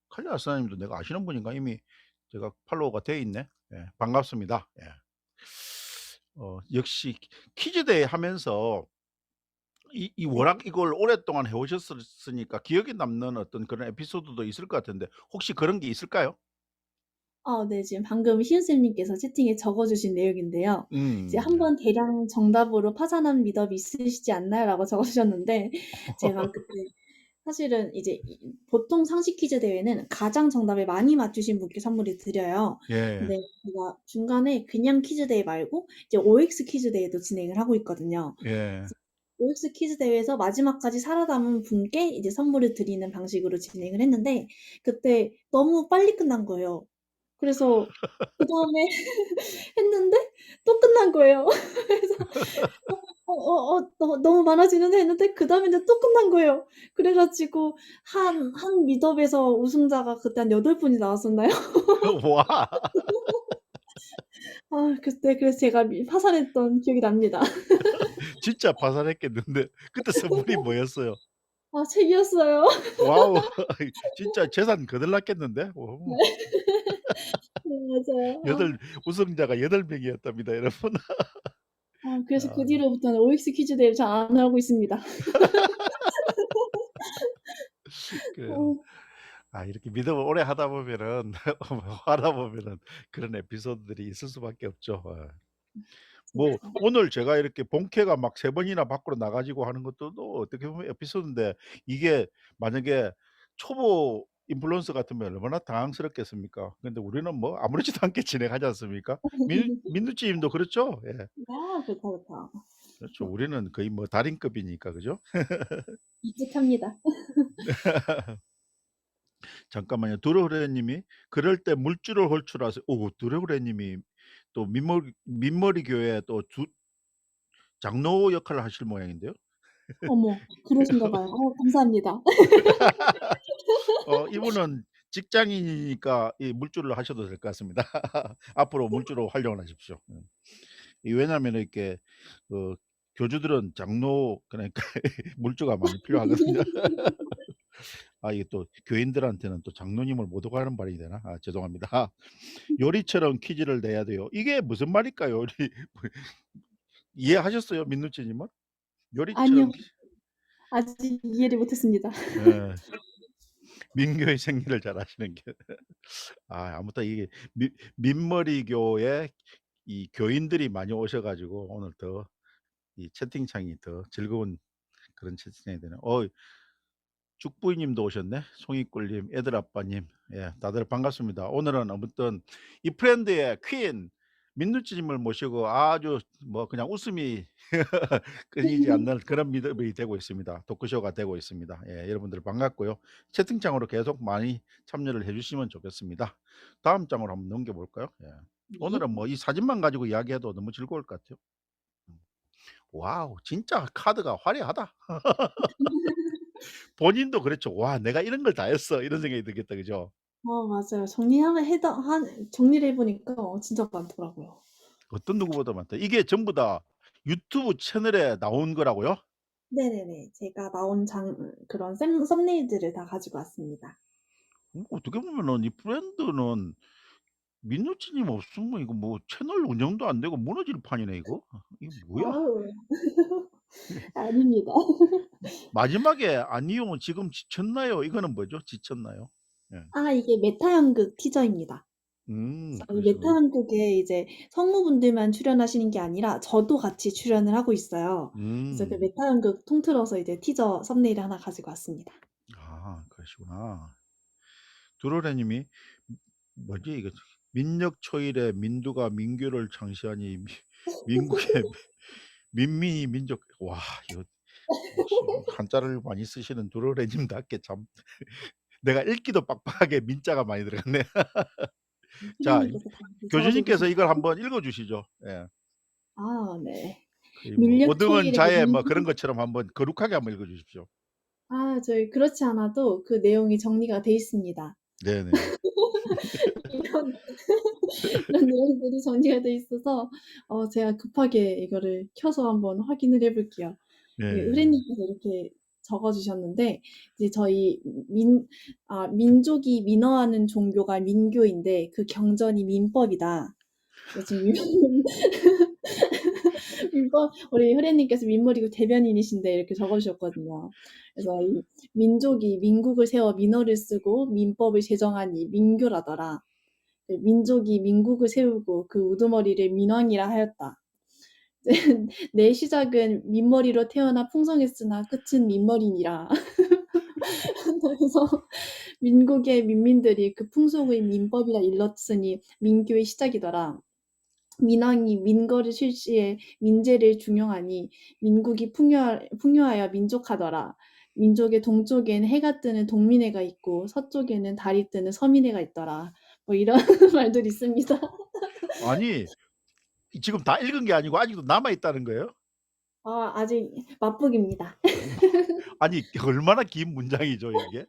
칼리 아스나 님도 내가 아시는 분인가? 이미 제가 팔로우가 돼 있네. 예. 반갑습니다. 예. 역시 퀴즈 대회 하면서 이 네. 워낙 이걸 오랫동안 해 오셨으니까 기억에 남는 어떤 그런 에피소드도 있을 것 같은데 혹시 그런 게 있을까요? 네. 지금 방금 희은쌤님께서 채팅에 적어 주신 내용인데요. 이제 "한 네. 번 대량 정답으로 파산한 미덕 있으시지 않나요?"라고 적어 주셨는데 제가 그때 사실은 이제 보통 상식 퀴즈 대회는 가장 정답을 많이 맞추신 분께 선물을 드려요. 예. 근데 제가 중간에 그냥 퀴즈 대회 말고 이제 OX 퀴즈 대회도 진행을 하고 있거든요. 예. 그래서 OX 퀴즈 대회에서 마지막까지 살아남은 분께 이제 선물을 드리는 방식으로 진행을 했는데 그때 너무 빨리 끝난 거예요. 그래서 그다음에 했는데 또 끝난 거예요. 그래서 너무 많아지는데 했는데 그다음에는 또 끝난 거예요. 그래 가지고 한 미더에서 우승자가 그때 한 8 분이 나왔었나요? 와. 그때 그래서 제가 파산했던 기억이 납니다. 진짜 파산했겠는데 그때 선물이 뭐였어요? 책이었어요. 와우. 진짜 재산 거덜났겠는데? 네. 네 맞아요. 8 우승자가 8 명이었답니다 여러분. 그래서 그 아. 뒤로부터는 OX 퀴즈 대회를 잘 안 하고 있습니다. 그래요. 어 이렇게 믿음을 오래 하다 보면은 하다 보면은 그런 에피소드들이 있을 수밖에 없죠. 뭐 진짜. 오늘 제가 이렇게 본캐가 막 3 번이나 밖으로 나가 가지고 하는 것도 또 어떻게 보면 에피소드인데 이게 만약에 초보 인플루언서 같으면 얼마나 당황스럽겠습니까? 근데 우리는 뭐 아무렇지도 않게 진행하지 않습니까? 민누찌 님도 그렇죠? 예. 그렇죠, 그렇죠. 그렇죠. 우리는 거의 뭐 달인급이니까 그죠? 익숙합니다. 잠깐만요. 드로그레 님이 "그럴 때 물줄을 홀출하세요." 드로그레 님이 또 민머리 교회 또 주 장로 역할을 하실 모양인데요. 어머 그러신가 봐요. 감사합니다. 이분은 직장인이니까 이 물줄을 하셔도 될 것 같습니다. 앞으로 물주로 활용을 하십시오. 왜냐하면 이렇게 그 교주들은 장로 그러니까 물주가 많이 필요하거든요. 이게 또 교인들한테는 또 장로님을 못 오가는 발이 되나? 죄송합니다. 요리처럼 퀴즈를 내야 돼요. 이게 무슨 말일까요? 우리 이해하셨어요? 민누찌 님은? 아니요. 요리처럼 아직 이해를 못 했습니다. 예. 민교의 생리를 잘 아시는 게 아무튼 이게 민머리교에 이 교인들이 많이 오셔 가지고 오늘 더 이 채팅창이 더 즐거운 그런 채팅창이 되네요. 죽부인님도 오셨네. 송이꿀님, 애들아빠님, 다들 반갑습니다. 오늘은 아무튼 이 프렌드의 퀸 민누찌님을 모시고 아주 뭐 그냥 웃음이 끊이지 않는 그런 미덕이 되고 있습니다. 토크쇼가 되고 있습니다. 여러분들 반갑고요. 채팅창으로 계속 많이 참여를 해 주시면 좋겠습니다. 다음 장으로 한번 넘겨 볼까요? 네. 오늘은 뭐 이 사진만 가지고 이야기해도 너무 즐거울 것 같아요. 음. 와우 진짜 카드가 화려하다. 본인도 그렇죠. '와 내가 이런 걸 다 했어.' 이런 생각이 들겠다. 그죠? 맞아요. 정리하면 정리를 해 보니까 진짜 많더라고요. 어떤 누구보다 많다. 이게 전부 다 유튜브 채널에 나온 거라고요? 네네네. 제가 나온 그런 썸네일들을 다 가지고 왔습니다. 어떻게 보면은 이 브랜드는 민노치님 없으면 이거 뭐 채널 운영도 안 되고 무너질 판이네 이거. 이거 뭐야? 아우 예. 아닙니다. 마지막에 "아니요. 지금 지쳤나요?" 이거는 뭐죠? 지쳤나요? 예. 이게 메타 연극 티저입니다. 그래서 이 메타 그러시구나. 연극에 이제 성우분들만 출연하시는 게 아니라 저도 같이 출연을 하고 있어요. 그래서 그 음. 메타 연극 통틀어서 이제 티저 썸네일을 하나 가지고 왔습니다. 그러시구나. 드로레 님이 뭐지 이거 민력 초일에 민두가 민교를 창시하니 민국의 민민이 민족 이거 역시 한자를 많이 쓰시는 드로레 님답게 참 내가 읽기도 빡빡하게 민자가 많이 들어갔네. 자 피디님께서 다 이렇게 적어 교주님께서 이걸 주셨나요? 한번 읽어 주시죠. 예. 네. 거의 뭐 민력 오등원 초일에 자의 뭐 그런 민족 것처럼 한번 거룩하게 한번 읽어 주십시오. 저희 그렇지 않아도 그 내용이 정리가 돼 있습니다. 네네. 이런 이런 내용들이 정리가 돼 있어서 제가 급하게 이거를 켜서 한번 확인을 해 볼게요. 예, 예. 의뢰님께서 이렇게 적어 주셨는데 이제 저희 민족이 민어하는 종교가 민교인데 그 경전이 민법이다. 그래서 지금 민법 우리 의뢰님께서 민머리고 대변인이신데 이렇게 적어 주셨거든요. 그래서 이 민족이 민국을 세워 민어를 쓰고 민법을 제정하니 민교라더라. 민족이 민국을 세우고 그 우두머리를 민왕이라 하였다. 내 시작은 민머리로 태어나 풍성했으나 끝은 민머리니라. 그래서 민국의 민민들이 그 풍속의 민법이라 일렀으니 민교의 시작이더라. 민왕이 민거를 실시해 민제를 중용하니 민국이 풍요하여 민족하더라. 민족의 동쪽엔 해가 뜨는 동민해가 있고 서쪽에는 달이 뜨는 서민해가 있더라. 뭐 이런 말들이 있습니다. 아니 지금 다 읽은 게 아니고 아직도 남아 있다는 거예요? 아직 맛보기입니다. 아니 얼마나 긴 문장이죠 이게?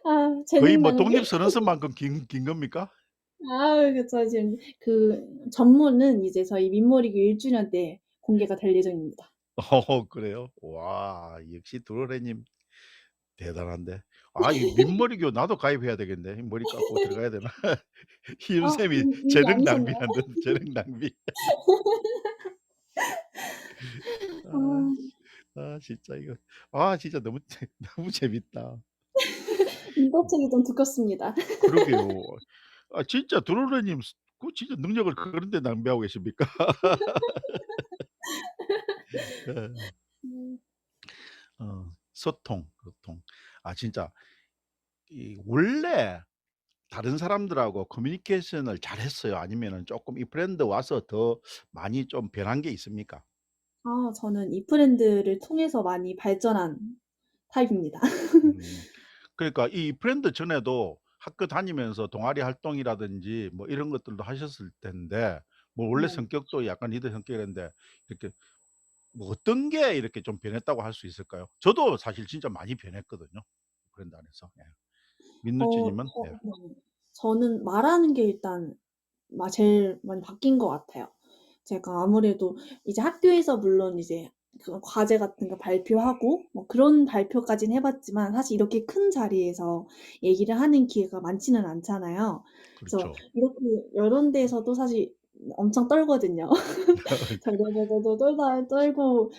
거의 재능 뭐 낭비. 독립선언서만큼 긴 겁니까? 그쵸. 지금 그 전문은 이제 저희 민모리교 1주년 때 공개가 될 예정입니다. 그래요? 와 역시 드로레 님 대단한데. 이 민머리교 나도 가입해야 되겠네. 머리 깎고 들어가야 되나? 희윤쌤이 이미 재능 아니셨나요? 낭비한다. 재능 낭비. 아. 아 진짜 이거 진짜 너무 너무 재밌다. 민법책이 좀 두껍습니다. 그러게요. 진짜 드로레 님 진짜 능력을 그런 데 낭비하고 계십니까? 예. 음. 소통. 진짜 원래 다른 사람들하고 커뮤니케이션을 잘했어요? 아니면은 쪼끔 이 브랜드 와서 더 많이 좀 변한 게 있습니까? 저는 이 브랜드를 통해서 많이 발전한 타입입니다. 음. 그러니까 이 브랜드 전에도 학교 다니면서 동아리 활동이라든지 뭐 이런 것들도 하셨을 텐데 뭐 원래 네. 성격도 약간 리더 성격이었는데 이렇게 뭐 어떤 게 이렇게 좀 변했다고 할 수 있을까요? 저도 사실 진짜 많이 변했거든요, 브랜드 안에서. 예. 민누찌 어 님은? 예. 네. 저는 말하는 게 일단 제일 많이 바뀐 것 같아요. 제가 아무래도 이제 학교에서 물론 이제 그런 과제 같은 거 발표하고 뭐 그런 발표까지는 해 봤지만 사실 이렇게 큰 자리에서 얘기를 하는 기회가 많지는 않잖아요. 그래서 그렇죠. 이렇게 이런 데에서도 사실 엄청 떨거든요. 덜덜덜덜덜 떨고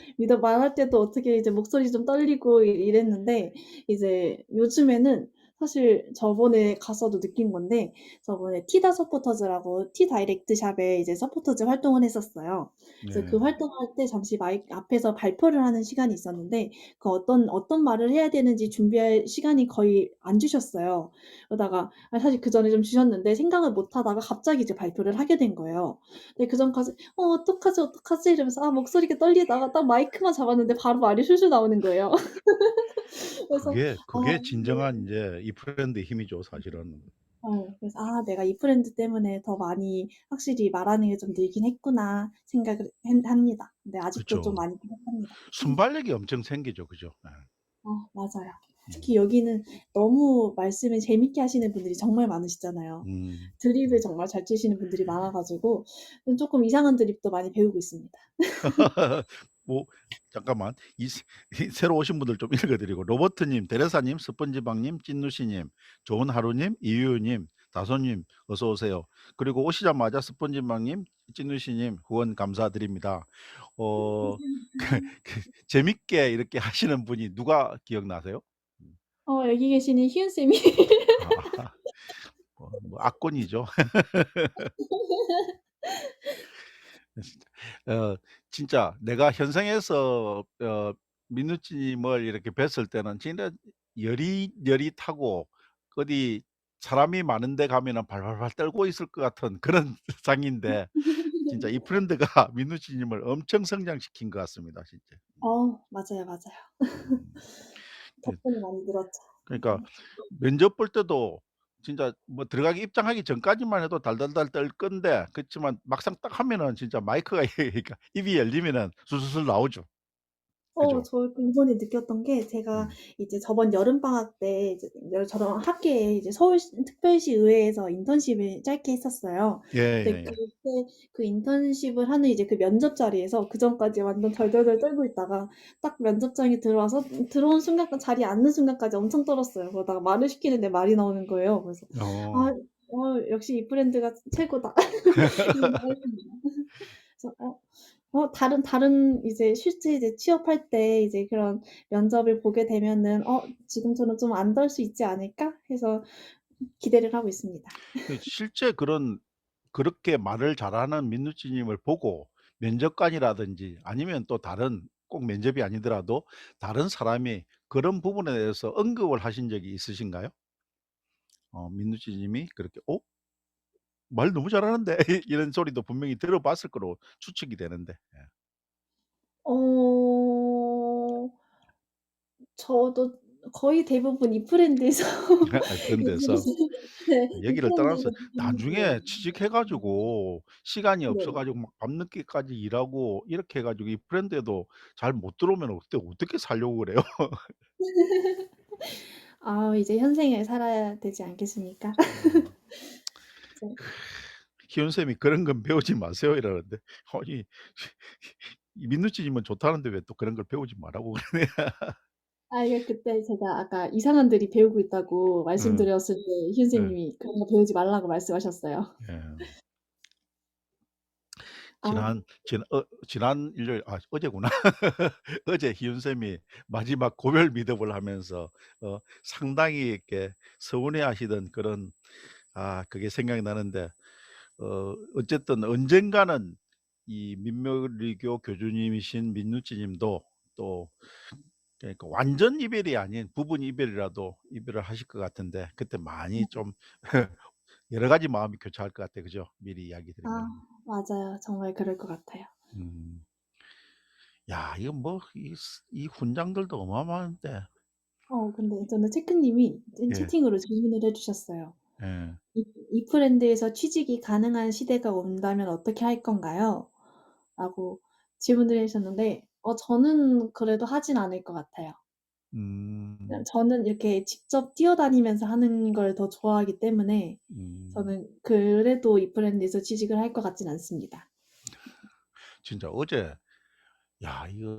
말할 때도 어떻게 이제 목소리 좀 떨리고 이랬는데 이제 요즘에는 사실 저번에 가서도 느낀 건데 저번에 티다 서포터즈라고 티 다이렉트 샵에 이제 서포터즈 활동을 했었어요. 그래서 그 네. 활동할 때 잠시 마이크 앞에서 발표를 하는 시간이 있었는데 그 어떤 말을 해야 되는지 준비할 시간이 거의 안 주셨어요. 그러다가 사실 그전에 좀 주셨는데 생각을 못 하다가 갑자기 이제 발표를 하게 된 거예요. 근데 그전까지 어떡하지, 어떡하지?' 이러면서 목소리가 떨리다가 딱 마이크만 잡았는데 바로 말이 술술 나오는 거예요. 그래서 그게 네. 진정한 인제 이 브랜드의 힘이죠 사실은. 그래서 '내가 이 브랜드 때문에 더 많이 확실히 말하는 게 좀 늘긴 했구나.' 생각을 합니다. 근데 아직도 좀 그쵸. 많이 부족합니다. 순발력이 엄청 생기죠. 그죠? 예. 맞아요. 음. 특히 여기는 너무 말씀을 재밌게 하시는 분들이 정말 많으시잖아요. 음. 드립을 정말 잘 치시는 분들이 많아 가지고 쪼끔 이상한 드립도 많이 배우고 있습니다. 뭐 잠깐만 이 새로 오신 분들 좀 읽어 드리고 로버트 님, 데레사 님, 스펀지밥 님, 찐누시 님, 좋은 하루 님, 이유유 님, 다솜 님 어서 오세요. 그리고 오시자마자 스펀지밥 님, 찐누시 님 후원 감사드립니다. 어 그 재밌게 이렇게 하시는 분이 누가 기억나세요? 음. 여기 계시는 희은 쌤이 아 뭐 압권이죠. 어 진짜 내가 현생에서 민누찌님을 이렇게 뵀을 때는 진짜 여릿여릿하고 어디 사람이 많은 데 가면은 발발발 떨고 있을 것 같은 그런 상인데 진짜 이 프렌드가 민누찌님을 엄청 성장시킨 것 같습니다 진짜. 맞아요, 맞아요. 음. 예. 덕분에 많이 늘었죠. 그러니까 면접 볼 때도 진짜 뭐 들어가기 입장하기 전까지만 해도 달달달 떨 건데 그렇지만 막상 딱 하면은 진짜 마이크가 그러니까 입이 열리면은 술술술 나오죠. 그죠? 저 이번에 느꼈던 게 제가 음. 이제 저번 여름방학 때 이제 저랑 학교에 이제 서울시 특별시 의회에서 인턴십을 짧게 했었어요. 근데 예예예. 그때 그 인턴십을 하는 이제 그 면접 자리에서 그전까지 완전 덜덜덜 떨고 있다가 딱 면접장에 들어와서 들어온 순간 자리에 앉는 순간까지 엄청 떨었어요. 그러다가 말을 시키는데 말이 나오는 거예요. 그래서 어. '아 역시 이 브랜드가 최고다.' 이런 생각했습니다. 그래서 다른 이제 실제 이제 취업할 때 이제 그런 면접을 보게 되면은 '지금처럼 좀 안 덜 수 있지 않을까?' 해서 기대를 하고 있습니다. 그 실제 그렇게 말을 잘하는 민누찌님을 보고 면접관이라든지 아니면 또 다른 꼭 면접이 아니더라도 다른 사람이 그런 부분에 대해서 언급을 하신 적이 있으신가요? 민누찌님이 그렇게 "어 말 너무 잘하는데." 이런 소리도 분명히 들어봤을 거로 추측이 되는데. 예. 어 저도 거의 대부분 이 브랜드에서 아 얘기를 브랜드에서 네. 이 얘기를 브랜드에서 떠나서 네. 나중에 취직해 가지고 시간이 없어 네네. 가지고 막 밤늦게까지 일하고 이렇게 해 가지고 이 브랜드에도 잘 못 들어오면 어떻게 살려고 그래요? 이제 현생을 살아야 되지 않겠습니까? 음. 그래서 희연 쌤이 "그런 건 배우지 마세요." 이러는데 아니 이 민누찌님은 좋다는데 왜 또 그런 걸 배우지 말라고 그러냐. 이게 그때 제가 아까 이상한들이 배우고 있다고 응. 말씀드렸을 때 희은 예. 쌤님이 그런 거 배우지 말라고 말씀하셨어요. 예. 아 지난 일요일 어제구나. 어제 희윤 쌤이 마지막 고별 미드업을 하면서 상당히 이렇게 서운해하시던 그런 그게 생각이 나는데 어쨌든 언젠가는 이 민묘리교 교주님이신 민누찌 님도 또 그러니까 완전 이별이 아닌 부분 이별이라도 이별을 하실 것 같은데 그때 많이 좀 여러 가지 마음이 교차할 것 같아요. 그죠? 미리 이야기 드리면. 맞아요. 정말 그럴 것 같아요. 음. 야 이거 뭐 이 훈장들도 어마어마한데. 근데 저는 체크님이 예. 채팅으로 질문을 해 주셨어요. 예. "이 브랜드에서 취직이 가능한 시대가 온다면 어떻게 할 건가요?" 라고 질문을 해 주셨는데 저는 그래도 하진 않을 것 같아요. 그냥 음. 저는 이렇게 직접 뛰어다니면서 하는 걸 더 좋아하기 때문에 음. 저는 그래도 이 브랜드에서 취직을 할 것 같진 않습니다. 진짜 어제 야 이거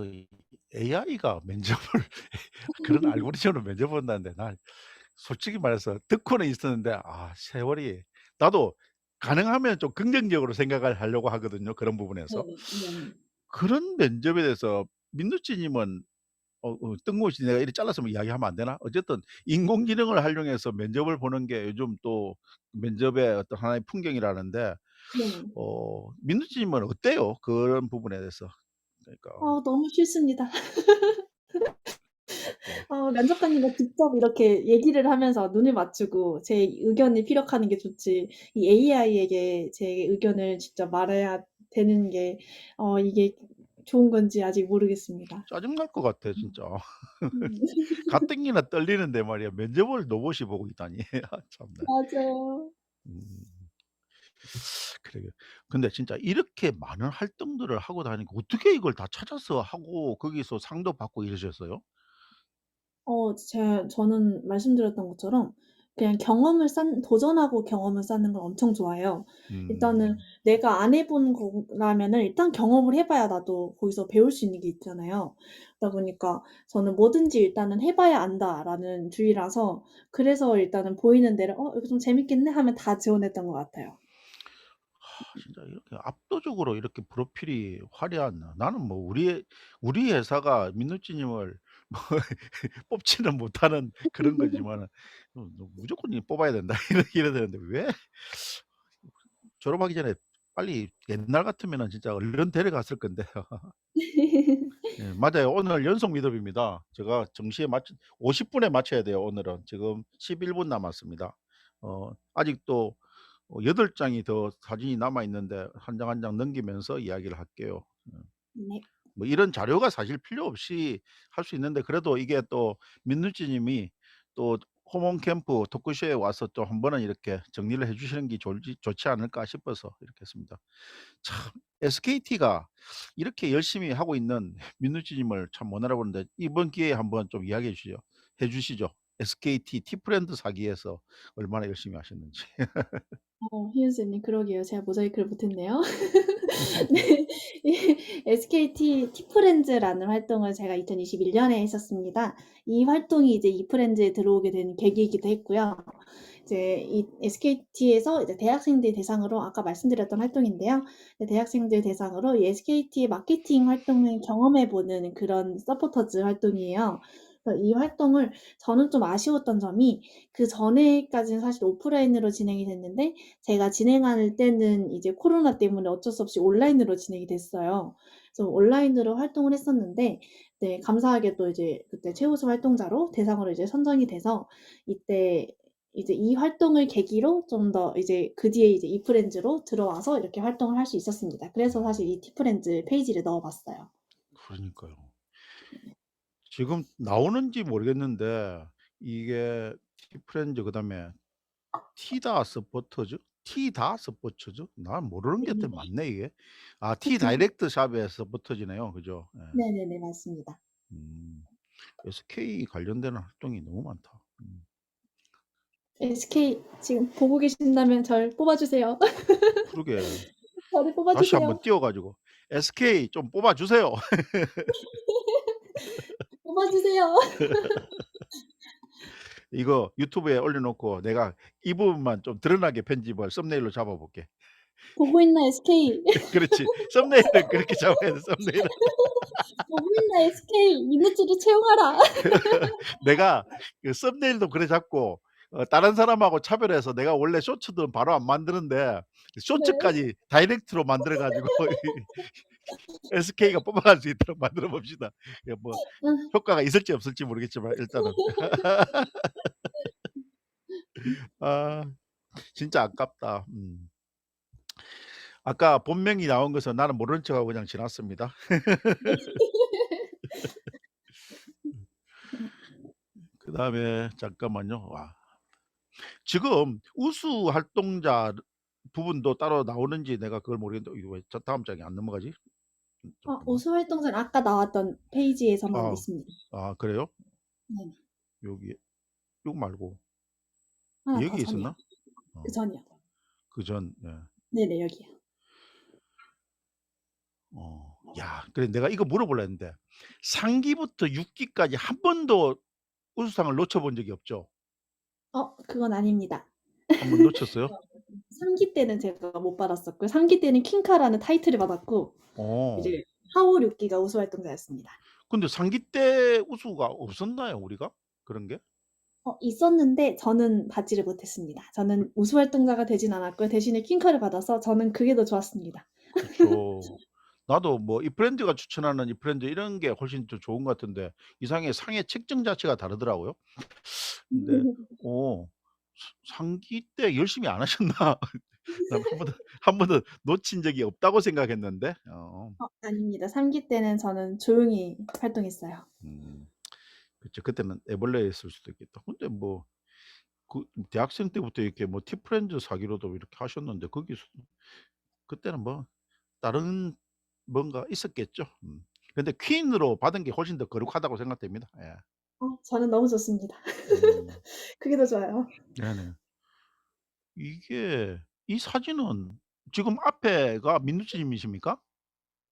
AI가 면접을 그런 알고리즘으로 면접을 한다는데 난 솔직히 말해서 듣고는 있었는데 세월이 나도 가능하면 좀 긍정적으로 생각을 하려고 하거든요, 그런 부분에서. 네네. 네네. 그런 면접에 대해서 민누찌 님은 뜬금없이 내가 이렇게 잘라서 뭐 이야기하면 안 되나? 어쨌든 인공지능을 활용해서 면접을 보는 게 요즘 또 면접의 어떤 하나의 풍경이라는데 네. 민누찌 님은 어때요? 그런 부분에 대해서. 그러니까 너무 싫습니다. 예. 면접관님과 직접 이렇게 얘기를 하면서 눈을 맞추고 제 의견을 피력하는 게 좋지 이 AI에게 제 의견을 직접 말해야 되는 게 이게 좋은 건지 아직 모르겠습니다. 짜증날 것 같아 진짜. 음. 가뜩이나 떨리는데 말이야 면접을 로봇이 보고 있다니. 참나. 맞아요. 음. 그러게요. 근데 진짜 이렇게 많은 활동들을 하고 다니까 어떻게 이걸 다 찾아서 하고 거기서 상도 받고 이러셨어요? 저는 말씀드렸던 것처럼 그냥 경험을 쌓는 도전하고 경험을 쌓는 걸 엄청 좋아해요. 일단은 내가 안 해본 거라면은 일단 경험을 해 봐야 나도 거기서 배울 수 있는 게 있잖아요. 그러다 보니까 저는 뭐든지 일단은 '해 봐야 안다.'라는 주의라서 그래서 일단은 보이는 데를 '이거 좀 재밌겠네.' 하면 다 지원했던 것 같아요. 진짜 이렇게 압도적으로 이렇게 프로필이 화려한 나는 뭐 우리 회사가 민누찌 님을 뽑지는 못하는 그런 거지만은 무조건 이 뽑아야 된다 이래야 되는데 왜 졸업하기 전에 빨리 옛날 같으면은 진짜 얼른 데려갔을 건데요. 예 맞아요. 오늘 연속 미덥입니다. 제가 정시에 맞 50 분에 맞춰야 돼요 오늘은. 지금 11분 남았습니다. 아직도 8 장이 더 사진이 남아 있는데 한 장 한 장 넘기면서 이야기를 할게요. 네. 뭐 이런 자료가 사실 필요 없이 할 수 있는데 그래도 이게 또 민누찌 님이 또 호몬 캠프 토크쇼에 와서 또 한 번은 이렇게 정리를 해 주시는 게 좋을지 좋지 않을까 싶어서 이렇게 했습니다. 참 SKT가 이렇게 열심히 하고 있는 민누찌 님을 참 못 알아보는데 이번 기회에 한번 좀 이야기해 주시죠. 해 주시죠. SKT 티프렌드 사기에서 얼마나 열심히 하셨는지. 희은 쌤님 그러게요. 제가 모자이크를 못 했네요. 네. 이 SKT 티프렌즈라는 활동을 제가 2021 년에 했었습니다. 이 활동이 이제 이프렌즈에 들어오게 된 계기이기도 했고요. 이제 이 SKT에서 이제 대학생들 대상으로 아까 말씀드렸던 활동인데요. 대학생들 대상으로 이 SKT의 마케팅 활동을 경험해 보는 그런 서포터즈 활동이에요. 그래서 이 활동을 저는 좀 아쉬웠던 점이 그전에까지는 사실 오프라인으로 진행이 됐는데 제가 진행할 때는 이제 코로나 때문에 어쩔 수 없이 온라인으로 진행이 됐어요. 그래서 온라인으로 활동을 했었는데 네 감사하게도 이제 그때 최우수 활동자로 대상으로 이제 선정이 돼서 이때 이제 이 활동을 계기로 좀 더 이제 그 뒤에 이제 이프렌즈로 들어와서 이렇게 활동을 할 수 있었습니다. 그래서 사실 이 티프렌즈 페이지를 넣어 봤어요. 그러니까요. 지금 나오는지 모르겠는데 이게 티프렌즈 그다음에 티다 서포터즈? 티다 서포터즈? 난 모르는 게 더 네네. 많네 이게. 아 티 그쵸. 다이렉트 샵의 서포터즈네요. 그죠? 예. 네네네. 맞습니다. 음. SK 관련되는 활동이 너무 많다. 음. SK 지금 보고 계신다면 절 뽑아 주세요. 그러게. 저를 뽑아 다시 한번 주세요. 띄워 가지고 "SK 좀 뽑아 주세요." 뽑아 주세요. 이거 유튜브에 올려 놓고 내가 이 부분만 좀 드러나게 편집을 썸네일로 잡아 볼게. 보고 있나 SK. 그렇지. 썸네일은 그렇게 잡아야 돼 썸네일은. 보고 있나 SK. 민노찌를 채용하라. 내가 그 썸네일도 그래 잡고 다른 사람하고 차별해서 내가 원래 쇼츠도 바로 안 만드는데 네. 쇼츠까지 다이렉트로 만들어 가지고 SK가 뽑아갈 수 있도록 만들어 봅시다. 이게 뭐 아. 효과가 있을지 없을지 모르겠지만 일단은. 아 진짜 아깝다. 아까 본명이 나온 것은 나는 모르는 척하고 그냥 지났습니다. 그다음에 잠깐만요. 와 지금 우수 활동자 부분도 따로 나오는지 내가 그걸 모르겠는데 이거 왜 다음 장에 안 넘어가지? 잠깐만. 우수 활동자는 아까 나왔던 페이지에서만 아. 있습니다. 아 그래요? 네네. 여기 요거 말고 하나 더 여기에 전이요. 있었나? 그 어 전이요. 그전 예. 네네 여기요. 야 그래 내가 이거 물어보려 했는데 상기부터 6 기까지 한 번도 우수상을 놓쳐 본 적이 없죠? 그건 아닙니다. 한 번 놓쳤어요? 3기 때는 제가 못 받았었고요. 3기 때는 퀸카라는 타이틀을 받았고 어. 이제 4, 5, 6 기가 우수 활동자였습니다. 근데 상기 때 우수가 없었나요 우리가? 그런 게? 있었는데 저는 받지를 못했습니다. 그 저는 우수 활동자가 되진 않았고요. 대신에 퀸카를 받아서 저는 그게 더 좋았습니다. 그쵸. 나도 뭐 이 브랜드가 추천하는 이 브랜드 이런 게 훨씬 더 좋은 것 같은데 이상하게 상의 책정 자체가 다르더라고요. 근데 어 상기 때 열심히 안 하셨나? 난 한 번도 놓친 적이 없다고 생각했는데. 아닙니다. 3기 때는 저는 조용히 활동했어요. 음 그쵸. 그때는 애벌레였을 수도 있겠다. 근데 뭐 그 대학생 때부터 이렇게 뭐 티프렌즈 사기로도 이렇게 하셨는데 거기서 그때는 뭐 다른 뭔가 있었겠죠. 근데 퀸으로 받은 게 훨씬 더 거룩하다고 생각됩니다. 예. 저는 너무 좋습니다. 음. 그게 더 좋아요. 네네. 이게 이 사진은 지금 앞에가 민누치 님이십니까?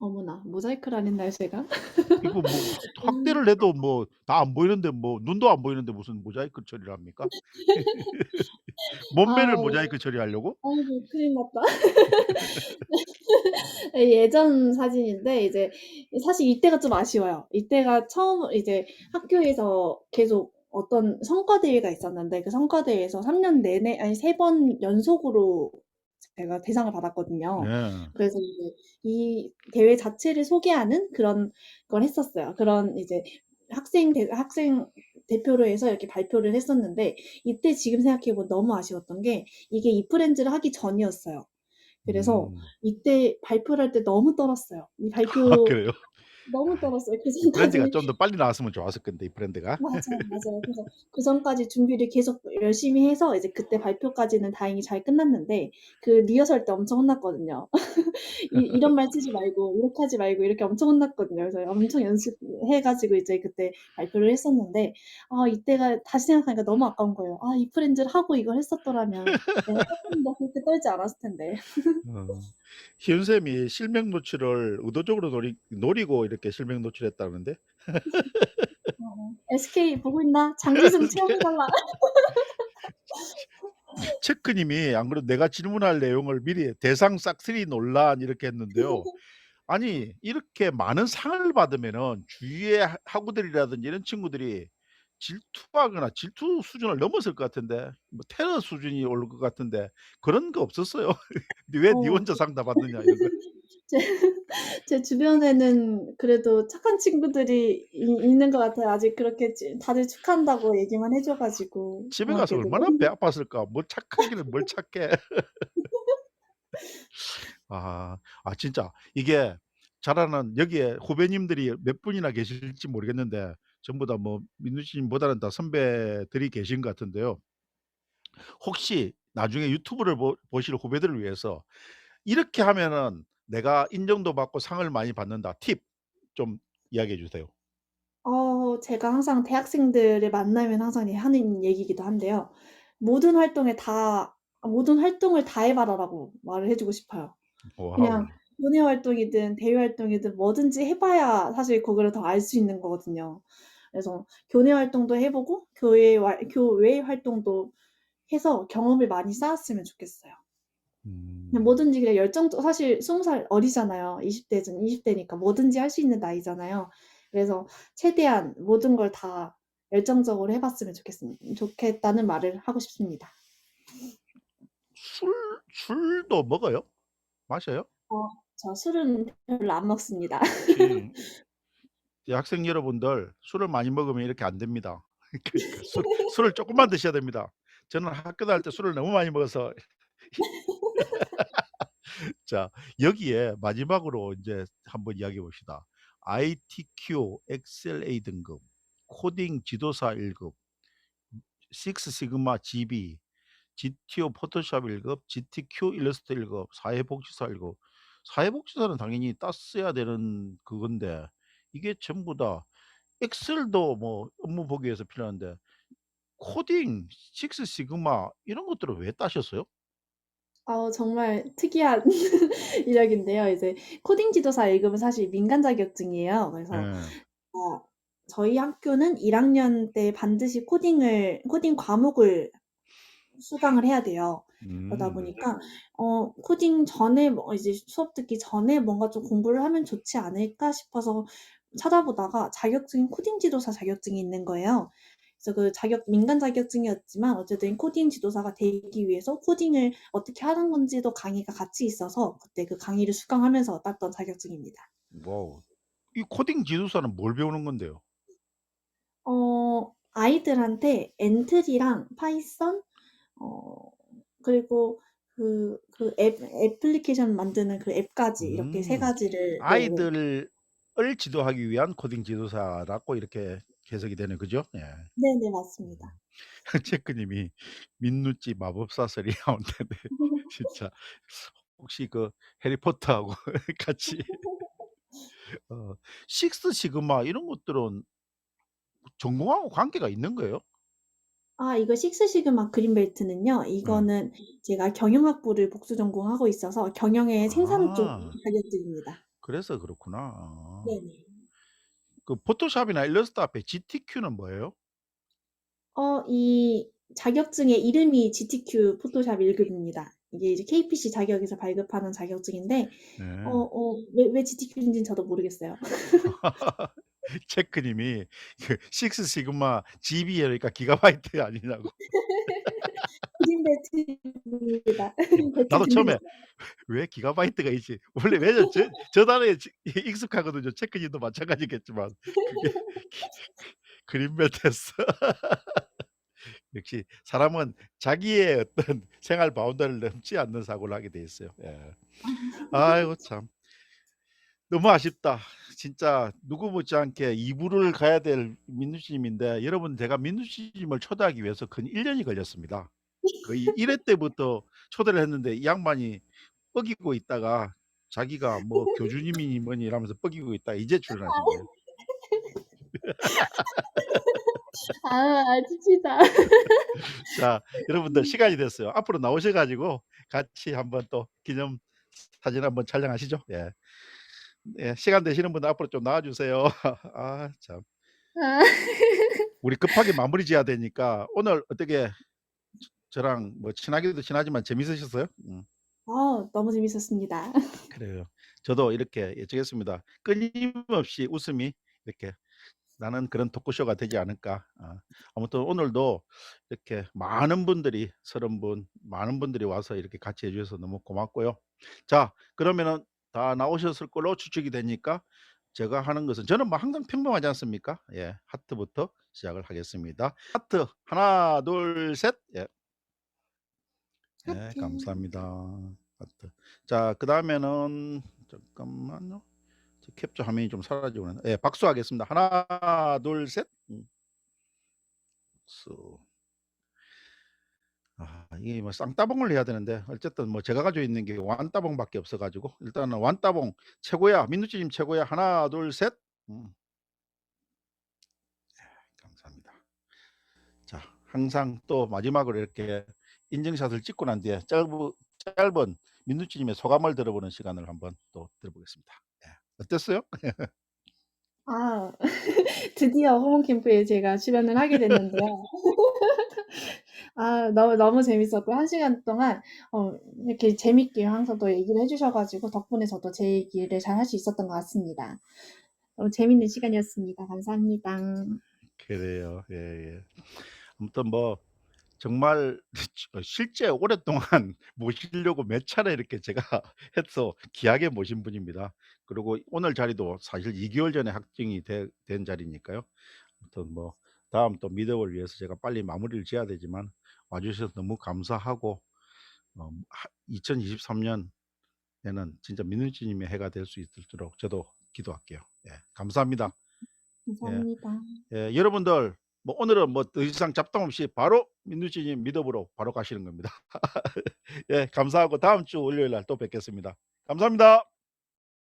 어머나 모자이크를 안 했나요 제가? 이거 뭐 음. 확대를 해도 뭐 다 안 보이는데 뭐 눈도 안 보이는데 무슨 모자이크 처리를 합니까? 몸매를 아우 모자이크 처리하려고? 아이고 큰일 났다. 예 예전 사진인데 이제 사실 이때가 좀 아쉬워요. 이때가 처음 이제 학교에서 계속 어떤 성과 대회가 있었는데 그 성과 대회에서 3년 내내 아니 3번 연속으로 제가 대상을 받았거든요. 네. 그래서 이제 이 대회 자체를 소개하는 그런 걸 했었어요. 그런 이제 학생 대표로 해서 이렇게 발표를 했었는데 이때 지금 생각해 보면 너무 아쉬웠던 게 이게 이프렌즈를 하기 전이었어요. 그래서 음. 이때 발표를 할 때 너무 떨었어요. 이 아 발표 그래요? 너무 떨었어요. 이 브랜드가 그전까지 좀 더 빨리 나왔으면 좋았을 건데 이 브랜드가. 맞아요, 맞아요. 그래서 그전까지 준비를 계속 열심히 해서 이제 그때 발표까지는 다행히 잘 끝났는데 그 리허설 때 엄청 혼났거든요. 이런 말 쓰지 말고 이렇게 하지 말고 이렇게 엄청 혼났거든요. 그래서 엄청 연습해 가지고 이제 그때 발표를 했었는데 이때가 다시 생각하니까 너무 아까운 거예요. '아 이 프렌즈를 하고 이걸 했었더라면 내가 쪼끔 더 그렇게 떨지 않았을 텐데.' 어. 희은 쌤이 실명 노출을 의도적으로 노리고 이렇게 실명 노출했다는데? "SK 보고 있나? 장지 좀 채워해 달라." 체크 님이 안 그래도 내가 질문할 내용을 미리 "대상 싹쓸이 논란." 이렇게 했는데요. 아니 이렇게 많은 상을 받으면은 주위의 학우들이라든지 이런 친구들이 질투하거나 질투 수준을 넘었을 것 같은데 뭐 테러 수준이 오를 것 같은데 그런 거 없었어요? "왜 니 어 혼자 상 다 받느냐." 이런 거. 제 제 주변에는 그래도 착한 친구들이 있는 것 같아요. 아직 그렇게 다들 축하한다고 얘기만 해줘 가지고 집에 가서 고맙게도. 얼마나 배 아팠을까. 뭘 착하기는 뭘 착해. 아. 아 진짜 이게 잘하는 여기에 후배님들이 몇 분이나 계실지 모르겠는데 전부 다 뭐 민우 씨님보다는 다 선배들이 계신 것 같은데요. 혹시 나중에 유튜브를 보실 후배들을 위해서 '이렇게 하면은 내가 인정도 받고 상을 많이 받는다.' 팁 좀 이야기해 주세요. 제가 항상 대학생들을 만나면 항상 하는 얘기이기도 한데요. 모든 활동을 다 해 봐라라고 말을 해 주고 싶어요. 와우. 그냥 교내 활동이든 대외 활동이든 뭐든지 해 봐야 사실 그거를 더 알 수 있는 거거든요. 그래서 교내 활동도 해 보고 교외 활동도 해서 경험을 많이 쌓았으면 좋겠어요. 그냥 음. 뭐든지 그냥 사실 20살 어리잖아요. 20 대니까 뭐든지 할 수 있는 나이잖아요. 그래서 최대한 모든 걸 다 열정적으로 해 봤으면 좋겠다는 말을 하고 싶습니다. 술도 먹어요? 마셔요? 어 저 술은 별로 안 먹습니다. 혹시 대학생 여러분들 술을 많이 먹으면 이렇게 안 됩니다. 그러니까 술을 쪼끔만 드셔야 됩니다. 저는 학교 다닐 때 술을 너무 많이 먹어서 자 여기에 마지막으로 인제 한번 이야기해 봅시다. ITQ 엑셀A 등급, 코딩 지도사 1 급, 식스 시그마 GB, GTO 포토샵 1 급, GTQ 일러스트 1 급, 사회복지사 1 급. 사회복지사는 당연히 땄어야 되는 그건데 이게 전부 다 엑셀도 뭐 업무 보기 위해서 필요한데 코딩, 식스 시그마 이런 것들을 왜 따셨어요? 정말 특이한 이력인데요. 이제 코딩 지도사 1 급은 사실 민간 자격증이에요. 그래서 예. 어 저희 학교는 1 학년 때 반드시 코딩 과목을 수강을 해야 돼요. 그러다 음. 보니까 코딩 전에 뭐 이제 수업 듣기 전에 뭔가 좀 공부를 하면 좋지 않을까 싶어서 찾아보다가 자격증인 코딩 지도사 자격증이 있는 거예요. 그래서 그 민간 자격증이었지만 어쨌든 코딩 지도사가 되기 위해서 코딩을 어떻게 하는 건지도 강의가 같이 있어서 그때 그 강의를 수강하면서 땄던 자격증입니다. 와우. 이 코딩 지도사는 뭘 배우는 건데요? 아이들한테 엔트리랑 파이썬 어 그리고 애플리케이션 만드는 그 앱까지 이렇게 세 음. 가지를 네네. 아이들을 지도하기 위한 코딩 지도사라고 이렇게 해석이 되네. 그죠? 예. 네네 맞습니다. 음. 체크 님이 민누찌 마법사 소리 나온다네. 진짜 혹시 그 해리포터하고 같이 어 식스 시그마 이런 것들은 전공하고 관계가 있는 거예요? 이거 식스 시그마 그린 벨트는요. 예. 이거는 제가 경영학부를 복수 전공하고 있어서 경영의 생산 쪽 아. 자격증입니다. 그래서 그렇구나. 아. 네네. 그 포토샵이나 일러스트 앞에 GTQ는 뭐예요? 이 자격증의 이름이 GTQ 포토샵 1급입니다. 이게 이제 KPC 자격에서 발급하는 자격증인데 네. 왜 GTQ인지는 저도 모르겠어요. 체크님이 그 식스 시그마 GBL이니까 기가바이트 아니냐고. 그린 벨트입니다. 나도 배트 처음에 준비됐어요. 왜 기가바이트가 있지? 원래 왜냐면 저 단어에 익숙하거든요. 체크님도 마찬가지겠지만 그게 그린벨트였어. 역시 사람은 자기의 어떤 생활 바운더리를 넘지 않는 사고를 하게 돼 있어요. 예. 아이고 참. 너무 아쉽다. 진짜 누구 못지않게 2 부를 가야 될 민누씨님인데 여러분 제가 민누씨님을 초대하기 위해서 근 1 년이 걸렸습니다. 거의 1 회 때부터 초대를 했는데 이 양반이 뻐기고 있다가 자기가 뭐 교주님이니 뭐니 이러면서 뻐기고 있다가 이제 출연하신 거예요. 아쉽시다. 자 여러분들 시간이 됐어요. 앞으로 나오셔 가지고 같이 한번 또 기념 사진 한번 촬영하시죠. 예. 예. 시간 되시는 분들 앞으로 좀 나와 주세요. 아 참. 아. 우리 급하게 마무리 지어야 되니까 오늘 어떻게 저랑 뭐 친하기도 친하지만 재밌으셨어요? 너무 재밌었습니다. 그래요. 저도 이렇게 여쭙겠습니다. 끊임없이 웃음이 이렇게 나는 그런 토크쇼가 되지 않을까. 아무튼 오늘도 이렇게 많은 분들이 30분 많은 분들이 와서 이렇게 같이 해 주셔서 너무 고맙고요. 자 그러면은 다 나오셨을 걸로 추측이 되니까 제가 하는 것은 저는 뭐 항상 평범하지 않습니까? 예. 하트부터 시작을 하겠습니다. 하트 하나 둘 셋. 예. 예 하트. 감사합니다. 하트. 자 그다음에는 잠깐만요. 저 캡처 화면이 좀 사라지고 있네. 예 박수하겠습니다. 하나 둘 셋. 박수. 이게 뭐 쌍따봉을 해야 되는데 어쨌든 뭐 제가 가지고 있는 게 완따봉밖에 없어 가지고 일단은 완따봉 최고야. 민누찌님 최고야. 하나 둘 셋. 음 감사합니다. 자 항상 또 마지막으로 이렇게 인증샷을 찍고 난 뒤에 짧은 민누찌님의 소감을 들어보는 시간을 한번 또 들어보겠습니다. 예. 어땠어요? 아 드디어 호모 캠프에 제가 출연을 하게 됐는데요. 너무 재밌었고요. 1 시간 동안 이렇게 재밌게 항상 또 얘기를 해 주셔 가지고 덕분에 저도 제 얘기를 잘 할 수 있었던 것 같습니다. 너무 재밌는 시간이었습니다. 감사합니다. 그래요. 예예. 아무튼 뭐 정말 실제 오랫동안 모시려고 몇 차례 이렇게 제가 해서 귀하게 모신 분입니다. 그리고 오늘 자리도 사실 2 개월 전에 확정이 된 자리니까요. 아무튼 뭐 다음 또 미덕을 위해서 제가 빨리 마무리를 지어야 되지만 와 주셔서 너무 감사하고 2023 년에는 진짜 민우지 님의 해가 될 수 있도록 저도 기도할게요. 예. 감사합니다. 예. 감사합니다. 예. 여러분들 뭐 오늘은 뭐 더 이상 잡담 없이 바로 민누지 님 미덕으로 바로 가시는 겁니다. 예. 감사하고 다음 주 월요일 날 또 뵙겠습니다. 감사합니다.